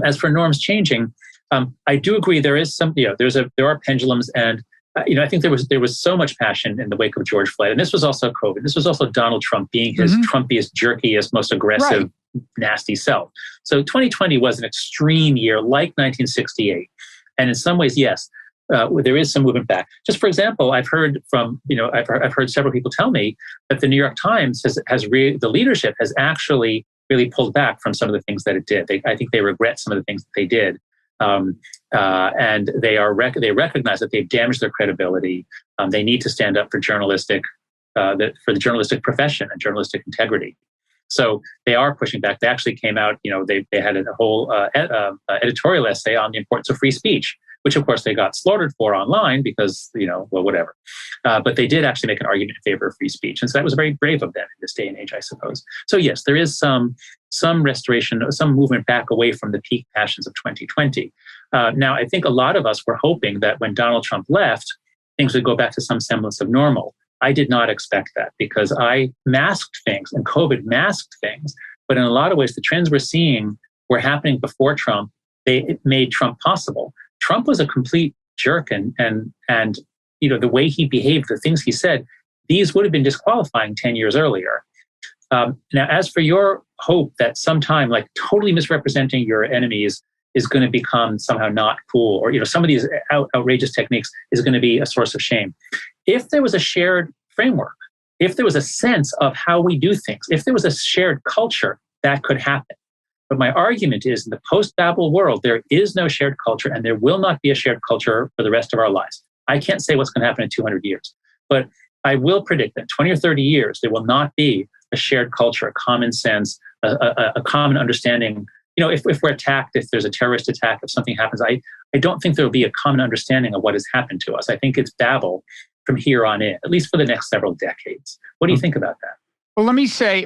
As for norms changing, I do agree there is some, there are pendulums, and I think there was so much passion in the wake of George Floyd, and this was also COVID. This was also Donald Trump being his Trumpiest, jerkiest, most aggressive, nasty self. So 2020 was an extreme year, like 1968, and in some ways, yes, there is some movement back. Just for example, I've heard from I've heard several people tell me that the New York Times the leadership has actually really pulled back from some of the things that it did. I think they regret some of the things that they did. And they recognize that they've damaged their credibility. They need to stand up for for the journalistic profession and journalistic integrity. So they are pushing back. They actually came out. They had a whole editorial essay on the importance of free speech, which of course they got slaughtered for online because whatever. But they did actually make an argument in favor of free speech, and so that was very brave of them in this day and age, I suppose. So yes, there is some restoration, some movement back away from the peak passions of 2020. Now, I think a lot of us were hoping that when Donald Trump left, things would go back to some semblance of normal. I did not expect that because I masked things and COVID masked things. But in a lot of ways, the trends we're seeing were happening before Trump. It made Trump possible. Trump was a complete jerk, and the way he behaved, the things he said, these would have been disqualifying 10 years earlier. Now, as for your hope that sometime, like totally misrepresenting your enemies is going to become somehow not cool, or some of these outrageous techniques is going to be a source of shame. If there was a shared framework, if there was a sense of how we do things, if there was a shared culture, that could happen. But my argument is in the post-Babel world, there is no shared culture and there will not be a shared culture for the rest of our lives. I can't say what's going to happen in 200 years, but I will predict that in 20 or 30 years, there will not be a shared culture, a common sense, a common understanding. If we're attacked, if there's a terrorist attack, if something happens, I don't think there will be a common understanding of what has happened to us. I think it's Babel from here on in, at least for the next several decades. What do you think about that? Well,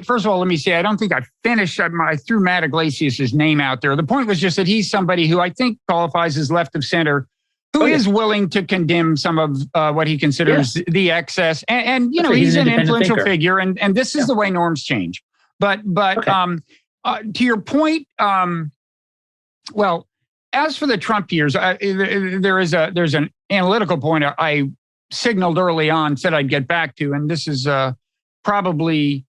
first of all, I don't think I finished. I threw Matt Iglesias' name out there. The point was just that he's somebody who I think qualifies as left of center, who is willing to condemn some of what he considers the excess. And he's an influential figure, and this is the way norms change. But to your point, well, as for the Trump years, there's an analytical point I signaled early on, said I'd get back to, and this is probably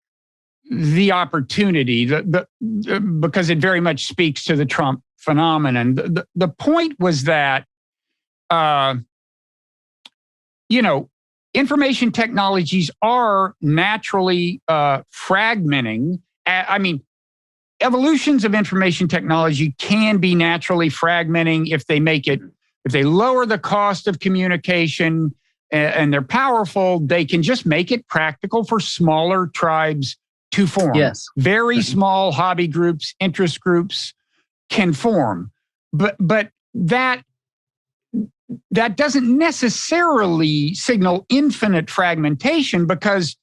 the opportunity because it very much speaks to the Trump phenomenon. The point was that, information technologies are naturally fragmenting. Evolutions of information technology can be naturally fragmenting if they lower the cost of communication and they're powerful, they can just make it practical for smaller tribes to form. Yes. Very small hobby groups, interest groups can form. But that doesn't necessarily signal infinite fragmentation, because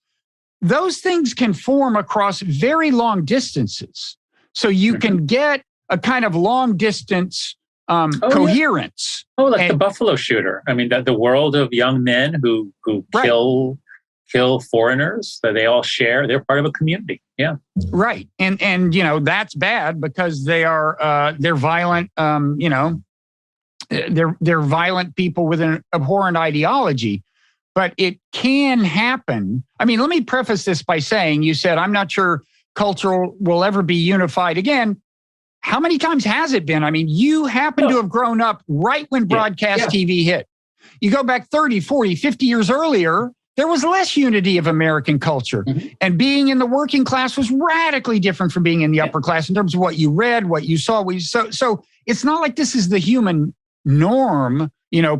those things can form across very long distances. So you can get a kind of long distance coherence. Yeah. Like the buffalo shooter. The world of young men who kill foreigners, that they all share. They're part of a community. Yeah. Right. And that's bad because they're violent, they're violent people with an abhorrent ideology. But it can happen. Let me preface this by saying, you said, I'm not sure culture will ever be unified again. How many times has it been? You happen to have grown up right when broadcast TV hit. You go back 30, 40, 50 years earlier, there was less unity of American culture. Mm-hmm. And being in the working class was radically different from being in the upper class in terms of what you read, what you saw. So it's not like this is the human norm,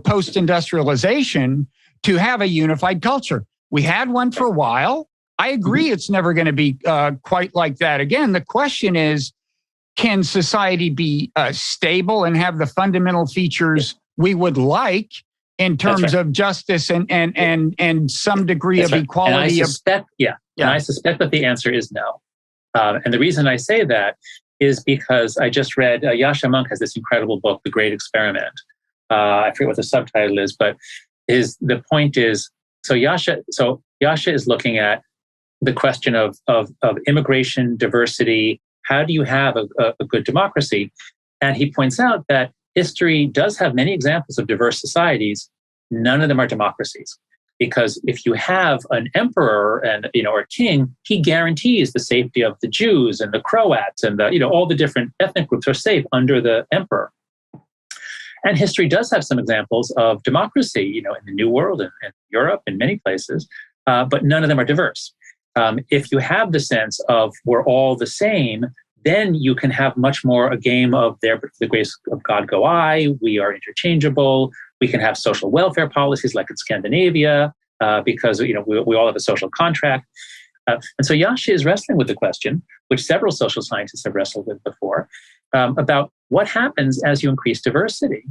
post-industrialization, to have a unified culture. We had one for a while. I agree it's never going to be quite like that again. The question is, can society be stable and have the fundamental features we would like in terms of justice and some degree of equality? And I suspect that the answer is no. And the reason I say that is because I just read, Yascha Mounk has this incredible book, The Great Experiment. I forget what the subtitle is, but the point is, Yascha is looking at the question of immigration, diversity. How do you have a good democracy? And he points out that history does have many examples of diverse societies. None of them are democracies. Because if you have an emperor or a king, he guarantees the safety of the Jews and the Croats and all the different ethnic groups are safe under the emperor. And history does have some examples of democracy, in the New World and Europe and many places, but none of them are diverse. If you have the sense of we're all the same, then you can have much more a game of the grace of God go I, we are interchangeable. We can have social welfare policies like in Scandinavia, because we all have a social contract. And so Yascha is wrestling with the question, which several social scientists have wrestled with before, about what happens as you increase diversity.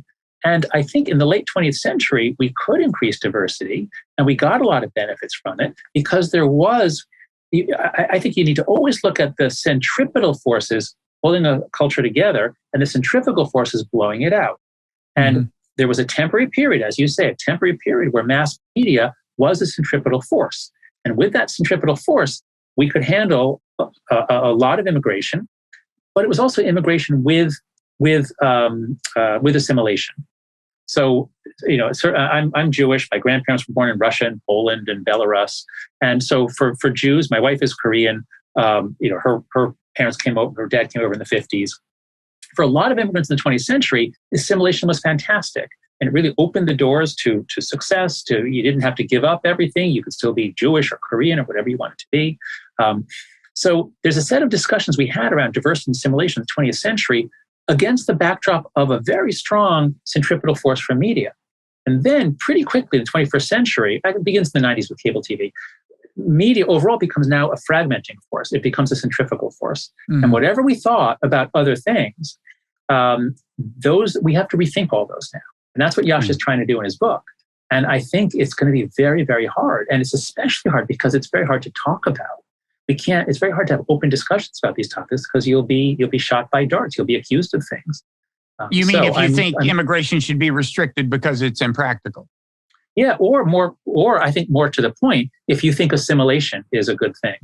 And I think in the late 20th century, we could increase diversity, and we got a lot of benefits from it because there was, I think you need to always look at the centripetal forces holding a culture together and the centrifugal forces blowing it out. And there was a temporary period, as you say, where mass media was a centripetal force. And with that centripetal force, we could handle a lot of immigration, but it was also immigration with assimilation. So, I'm Jewish. My grandparents were born in Russia and Poland and Belarus. And so for Jews, my wife is Korean. Her parents came over, her dad came over in the 50s. For a lot of immigrants in the 20th century, assimilation was fantastic. And it really opened the doors to success. You didn't have to give up everything. You could still be Jewish or Korean or whatever you wanted to be. So there's a set of discussions we had around diversity and assimilation in the 20th century against the backdrop of a very strong centripetal force from media. And then pretty quickly in the 21st century, it begins in the 90s with cable TV, media overall becomes now a fragmenting force. It becomes a centrifugal force. And whatever we thought about other things, those we have to rethink all those now. And that's what Yash is trying to do in his book. And I think it's going to be very, very hard. And it's especially hard because it's very hard to talk about. It's very hard to have open discussions about these topics because you'll be shot by darts. You'll be accused of things. You mean if you think immigration should be restricted because it's impractical? Yeah, or I think more to the point, if you think assimilation is a good thing.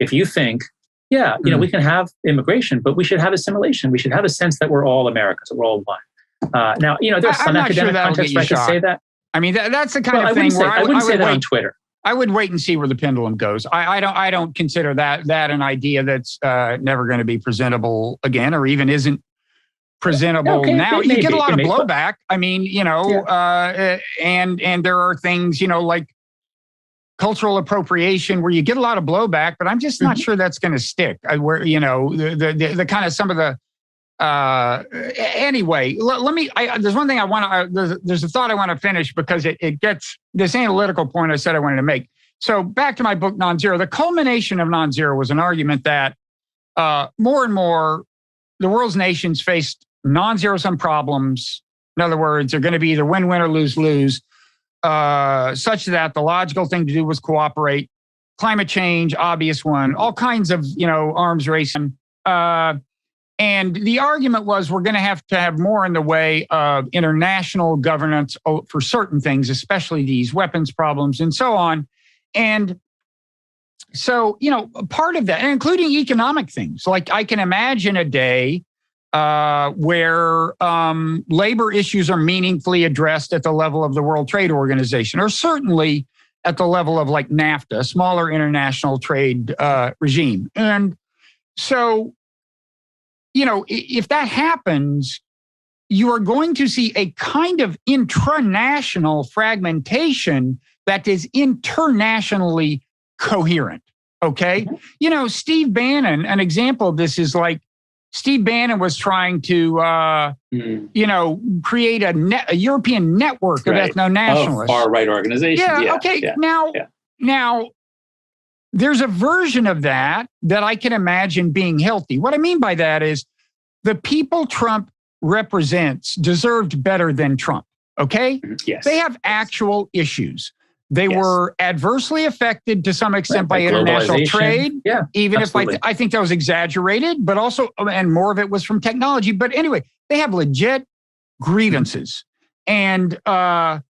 If you think, we can have immigration, but we should have assimilation. We should have a sense that we're all Americans, that we're all one. Now, there's some academic context where I could say that. I mean, that's the kind of thing where I wouldn't say that on Twitter. I would wait and see where the pendulum goes. I don't consider that an idea that's never going to be presentable again, or even isn't presentable now. You get a lot of blowback. I mean, and there are things, like cultural appropriation where you get a lot of blowback, but I'm just not sure that's going to stick. Where the kind of some of the anyway. Let me. There's one thing I want to. There's a thought I want to finish because it gets this analytical point I said I wanted to make. So back to my book, Non-Zero. The culmination of Non-Zero was an argument that more and more the world's nations faced non-zero-sum problems. In other words, they're going to be either win-win or lose-lose, such that the logical thing to do was cooperate. Climate change, obvious one, all kinds of, arms racing. And the argument was we're going to have more in the way of international governance for certain things, especially these weapons problems and so on. And so, part of that, including economic things, like I can imagine a day where labor issues are meaningfully addressed at the level of the World Trade Organization, or certainly at the level of like NAFTA, a smaller international trade regime. And so, if that happens, you are going to see a kind of intranational fragmentation that is internationally coherent. Okay. Steve Bannon, an example of this is like Steve Bannon was trying to, create a European network of ethno-nationalists. Far-right organizations. Yeah. Okay. Yeah. Now, there's a version of that I can imagine being healthy. What I mean by that is the people Trump represents deserved better than Trump. Okay? Yes. They have actual issues. They were adversely affected to some extent by international trade. Yeah, even if I think that was exaggerated, but also, and more of it was from technology. But anyway, they have legit grievances. And so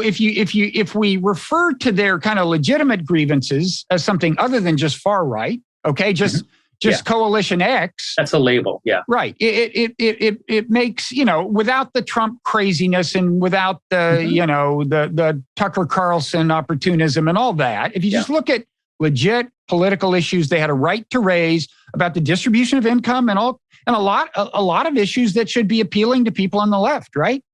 if we refer to their kind of legitimate grievances as something other than just far right, okay, just Coalition X. That's a label, yeah. Right. It makes, without the Trump craziness and without the, the Tucker Carlson opportunism and all that, if you just look at legit political issues they had a right to raise about the distribution of income and a lot of issues that should be appealing to people on the left, right?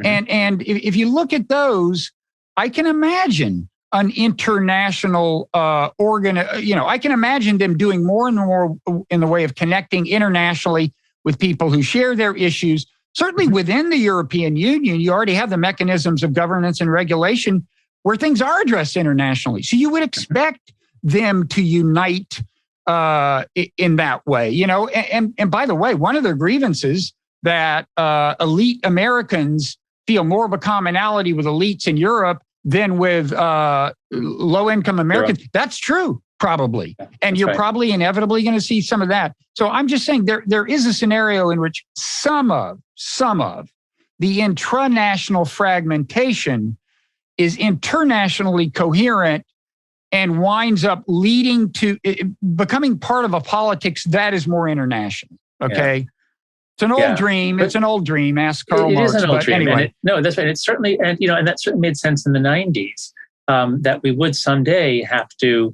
And if you look at those, I can imagine an international I can imagine them doing more and more in the way of connecting internationally with people who share their issues. Certainly within the European Union, you already have the mechanisms of governance and regulation where things are addressed internationally. So you would expect them to unite in that way, and by the way, one of their grievances that elite Americans feel more of a commonality with elites in Europe than with low-income Americans. Sure. That's true, probably. And you're probably inevitably going to see some of that. So I'm just saying there is a scenario in which some of the intranational fragmentation is internationally coherent and winds up leading to becoming part of a politics that is more international. Okay. Yeah. It's an old dream. It's an old dream. Ask Karl Marx. It is an old dream. Anyway. That's right. It's certainly, and that certainly made sense in the 90s, that we would someday have to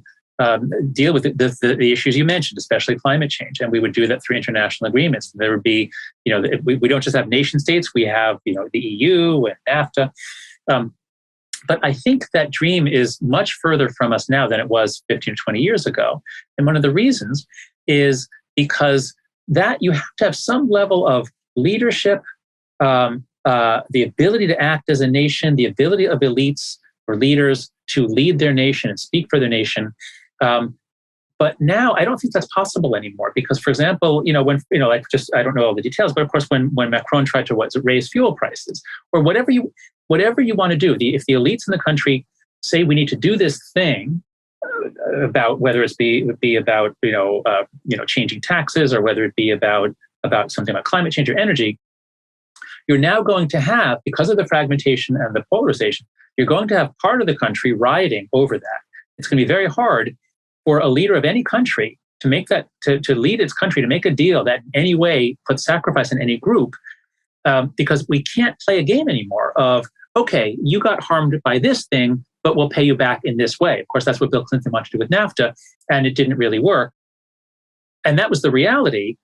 deal with the issues you mentioned, especially climate change. And we would do that through international agreements. There would be, we don't just have nation states, we have, the EU and NAFTA. But I think that dream is much further from us now than it was 15 or 20 years ago. And one of the reasons is because that you have to have some level of leadership, the ability to act as a nation, the ability of elites or leaders to lead their nation and speak for their nation. But now I don't think that's possible anymore because, for example, I don't know all the details, but of course, when Macron tried to raise fuel prices or whatever you want to do, if the elites in the country say we need to do this thing about whether it be about changing taxes or whether it be about something about climate change or energy, you're now going to have, because of the fragmentation and the polarization, you're going to have part of the country rioting over that. It's going to be very hard for a leader of any country to make that, to lead its country, to make a deal that in any way puts sacrifice in any group, because we can't play a game anymore of, okay, you got harmed by this thing, but we'll pay you back in this way. Of course, that's what Bill Clinton wanted to do with NAFTA, and it didn't really work. And that was the reality.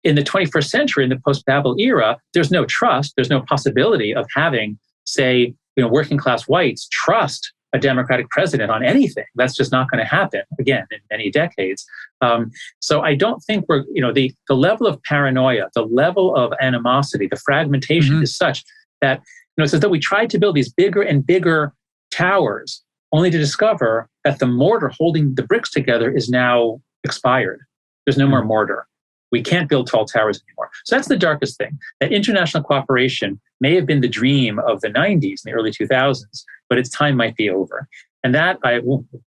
In the 21st century, in the post-Babel era, there's no trust, there's no possibility of having, say, working class whites trust a Democratic president on anything. That's just not going to happen again in many decades. So I don't think we're, the level of paranoia, the level of animosity, the fragmentation is such that, it's as though we tried to build these bigger and bigger towers only to discover that the mortar holding the bricks together is now expired. There's no more mortar. We can't build tall towers anymore. So that's the darkest thing. That international cooperation may have been the dream of the 90s and the early 2000s, but its time might be over. And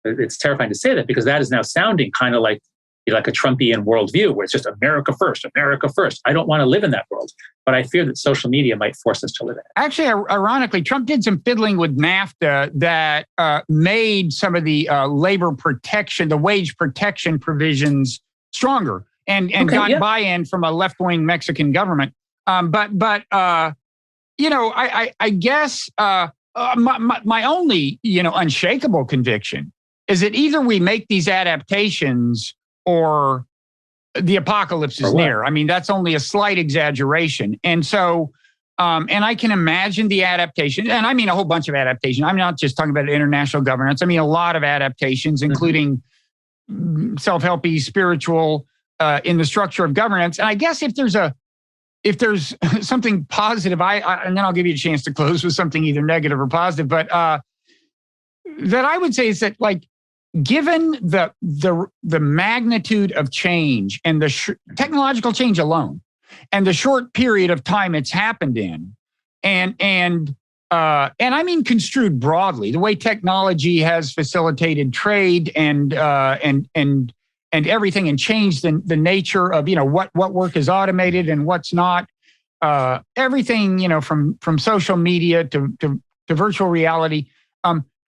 it's terrifying to say that because that is now sounding kind of like a Trumpian worldview where it's just America first, America first. I don't want to live in that world, but I fear that social media might force us to live in it. Actually, ironically, Trump did some fiddling with NAFTA that made some of the labor protection, the wage protection provisions stronger. And got buy-in from a left-wing Mexican government. But I guess my only, unshakable conviction is that either we make these adaptations or the apocalypse is near. I mean, that's only a slight exaggeration. And so, and I can imagine the adaptation, and I mean a whole bunch of adaptation. I'm not just talking about international governance. I mean, a lot of adaptations, including self-helpy, spiritual, in the structure of governance. And I guess if there's something positive, and then I'll give you a chance to close with something either negative or positive, but that I would say is that, given the magnitude of change and the technological change alone, and the short period of time it's happened in, and I mean construed broadly, the way technology has facilitated trade and everything, and changed the nature of what work is automated and what's not. Everything from social media to virtual reality.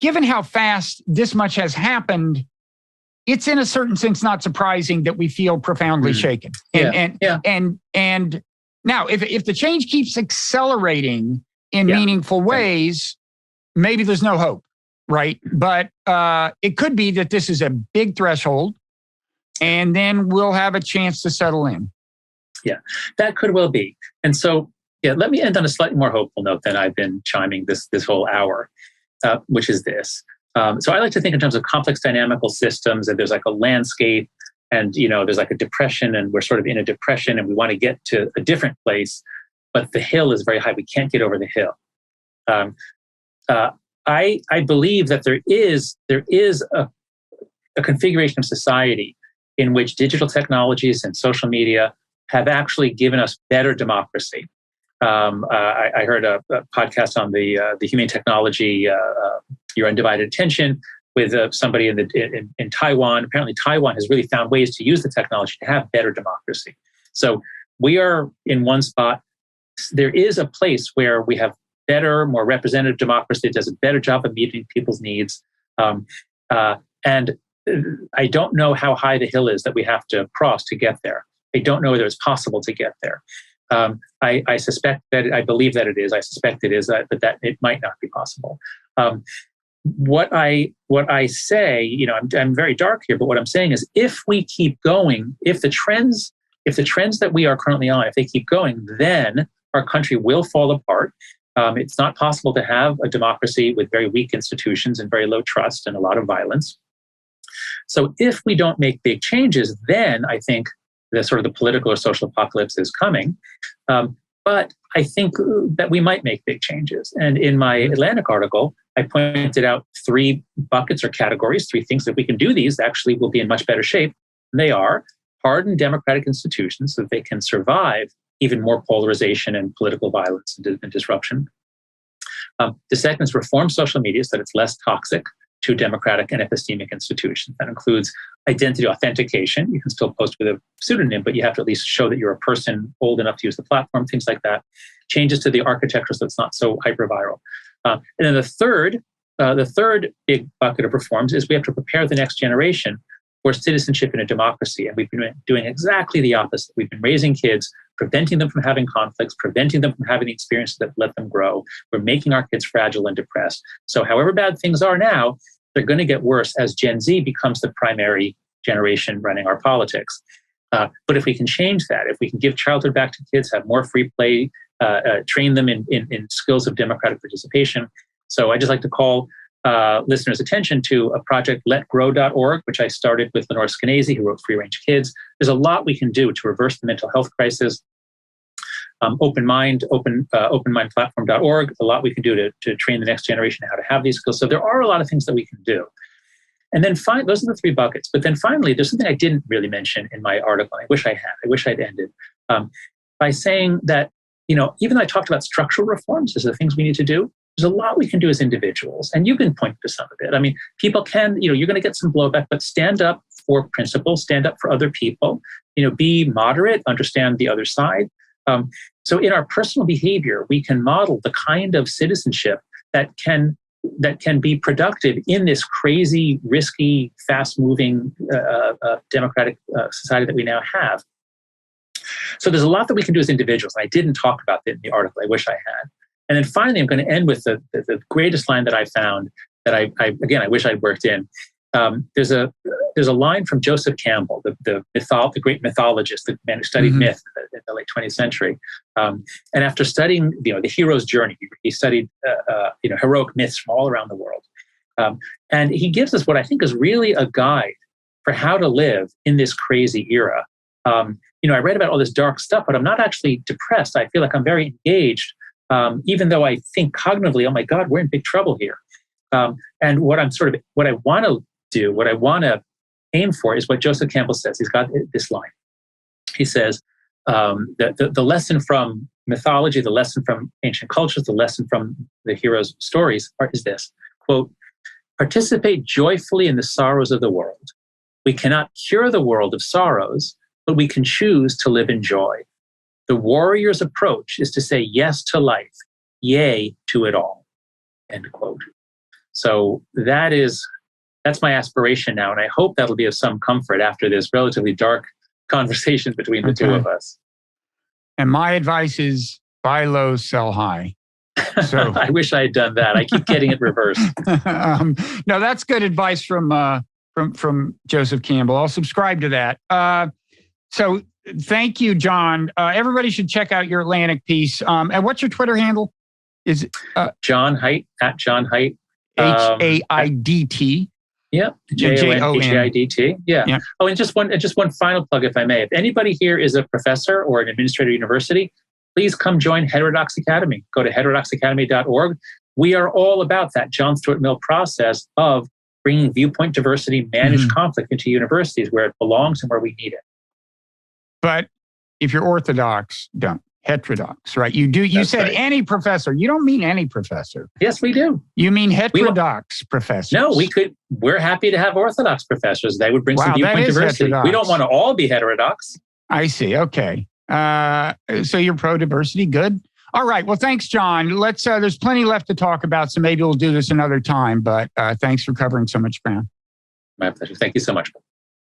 Given how fast this much has happened, it's in a certain sense not surprising that we feel profoundly shaken. And now, if the change keeps accelerating in meaningful ways, maybe there's no hope, right? But it could be that this is a big threshold, and then we'll have a chance to settle in. Yeah, that could well be. And so, let me end on a slightly more hopeful note than I've been chiming this whole hour, which is this. So I like to think in terms of complex dynamical systems, and there's a landscape, and there's a depression, and we're sort of in a depression, and we want to get to a different place, but the hill is very high. We can't get over the hill. I believe that there is a configuration of society in which digital technologies and social media have actually given us better democracy. I heard a podcast on the humane technology, Your Undivided Attention, with somebody in Taiwan. Apparently, Taiwan has really found ways to use the technology to have better democracy. So we are in one spot. There is a place where we have better, more representative democracy. It does a better job of meeting people's needs. And I don't know how high the hill is that we have to cross to get there. I don't know whether it's possible to get there. I suspect that, I believe that it is. I suspect it is, but that it might not be possible. What I say, I'm very dark here, but what I'm saying is, if we keep going, if the trends that we are currently on, if they keep going, then our country will fall apart. It's not possible to have a democracy with very weak institutions and very low trust and a lot of violence. So if we don't make big changes, then I think the sort of the political or social apocalypse is coming. But I think that we might make big changes. And in my Atlantic article, I pointed out 3 buckets or categories, 3 things that we can do these, actually will be in much better shape. And they are harden democratic institutions so that they can survive even more polarization and political violence and disruption. The second is reform social media so that it's less toxic to democratic and epistemic institutions. That includes identity authentication. You can still post with a pseudonym, but you have to at least show that you're a person old enough to use the platform, things like that. Changes to the architecture so it's not so hyperviral. And then the third big bucket of reforms is we have to prepare the next generation for citizenship in a democracy. And we've been doing exactly the opposite. We've been raising kids, preventing them from having conflicts, preventing them from having the experiences that let them grow. We're making our kids fragile and depressed. So however bad things are now, they're going to get worse as Gen Z becomes the primary generation running our politics. But if we can change that, if we can give childhood back to kids, have more free play, train them in skills of democratic participation. So I just like to call listeners' attention to a project, letgrow.org, which I started with Lenore Skenazy, who wrote Free Range Kids. There's a lot we can do to reverse the mental health crisis. openmindplatform.org, a lot we can do to train the next generation how to have these skills. So there are a lot of things that we can do. And then those are the 3 buckets. But then finally, there's something I didn't really mention in my article. I wish I had. I wish I'd ended by saying that, even though I talked about structural reforms as the things we need to do, there's a lot we can do as individuals. And you can point to some of it. I mean, people can, you're going to get some blowback, but stand up for principles, stand up for other people, be moderate, understand the other side. So in our personal behavior, we can model the kind of citizenship that can be productive in this crazy, risky, fast-moving democratic society that we now have. So there's a lot that we can do as individuals. I didn't talk about that in the article. I wish I had. And then finally, I'm going to end with the greatest line that I found that I wish I'd worked in. There's a line from Joseph Campbell, the great mythologist, the man who studied myth in the late 20th century. And after studying, the hero's journey, he studied, heroic myths from all around the world. And he gives us what I think is really a guide for how to live in this crazy era. I read about all this dark stuff, but I'm not actually depressed. I feel like I'm very engaged, even though I think cognitively, oh my God, we're in big trouble here. And what I want to do, what I want to aim for is what Joseph Campbell says. He's got this line. He says, the lesson from mythology, the lesson from ancient cultures, the lesson from the heroes' stories is this, quote, participate joyfully in the sorrows of the world. We cannot cure the world of sorrows, but we can choose to live in joy. The warrior's approach is to say yes to life, yea to it all, end quote. So that's my aspiration now, and I hope that'll be of some comfort after this relatively dark conversation between the two of us. And my advice is buy low, sell high. So I wish I had done that. I keep getting it reversed. No, that's good advice from Joseph Campbell. I'll subscribe to that. So thank you, John. Everybody should check out your Atlantic piece. And what's your Twitter handle? Is it John Haidt at John Haidt? HAIDT. Yeah, JONHAIDT. Yeah. Oh, and just one final plug, if I may. If anybody here is a professor or an administrator at university, please come join Heterodox Academy. Go to heterodoxacademy.org. We are all about that John Stuart Mill process of bringing viewpoint diversity, managed conflict into universities where it belongs and where we need it. But if you're Orthodox, don't. Heterodox, right? You do. You That's said right. Any professor. You don't mean any professor. Yes, we do. You mean heterodox professors? No, we're happy to have Orthodox professors. They would bring some viewpoint diversity. Heterodox. We don't want to all be heterodox. I see. Okay. So you're pro-diversity. Good. All right. Well, thanks, John. Let's. There's plenty left to talk about, so maybe we'll do this another time. But thanks for covering so much ground. My pleasure. Thank you so much.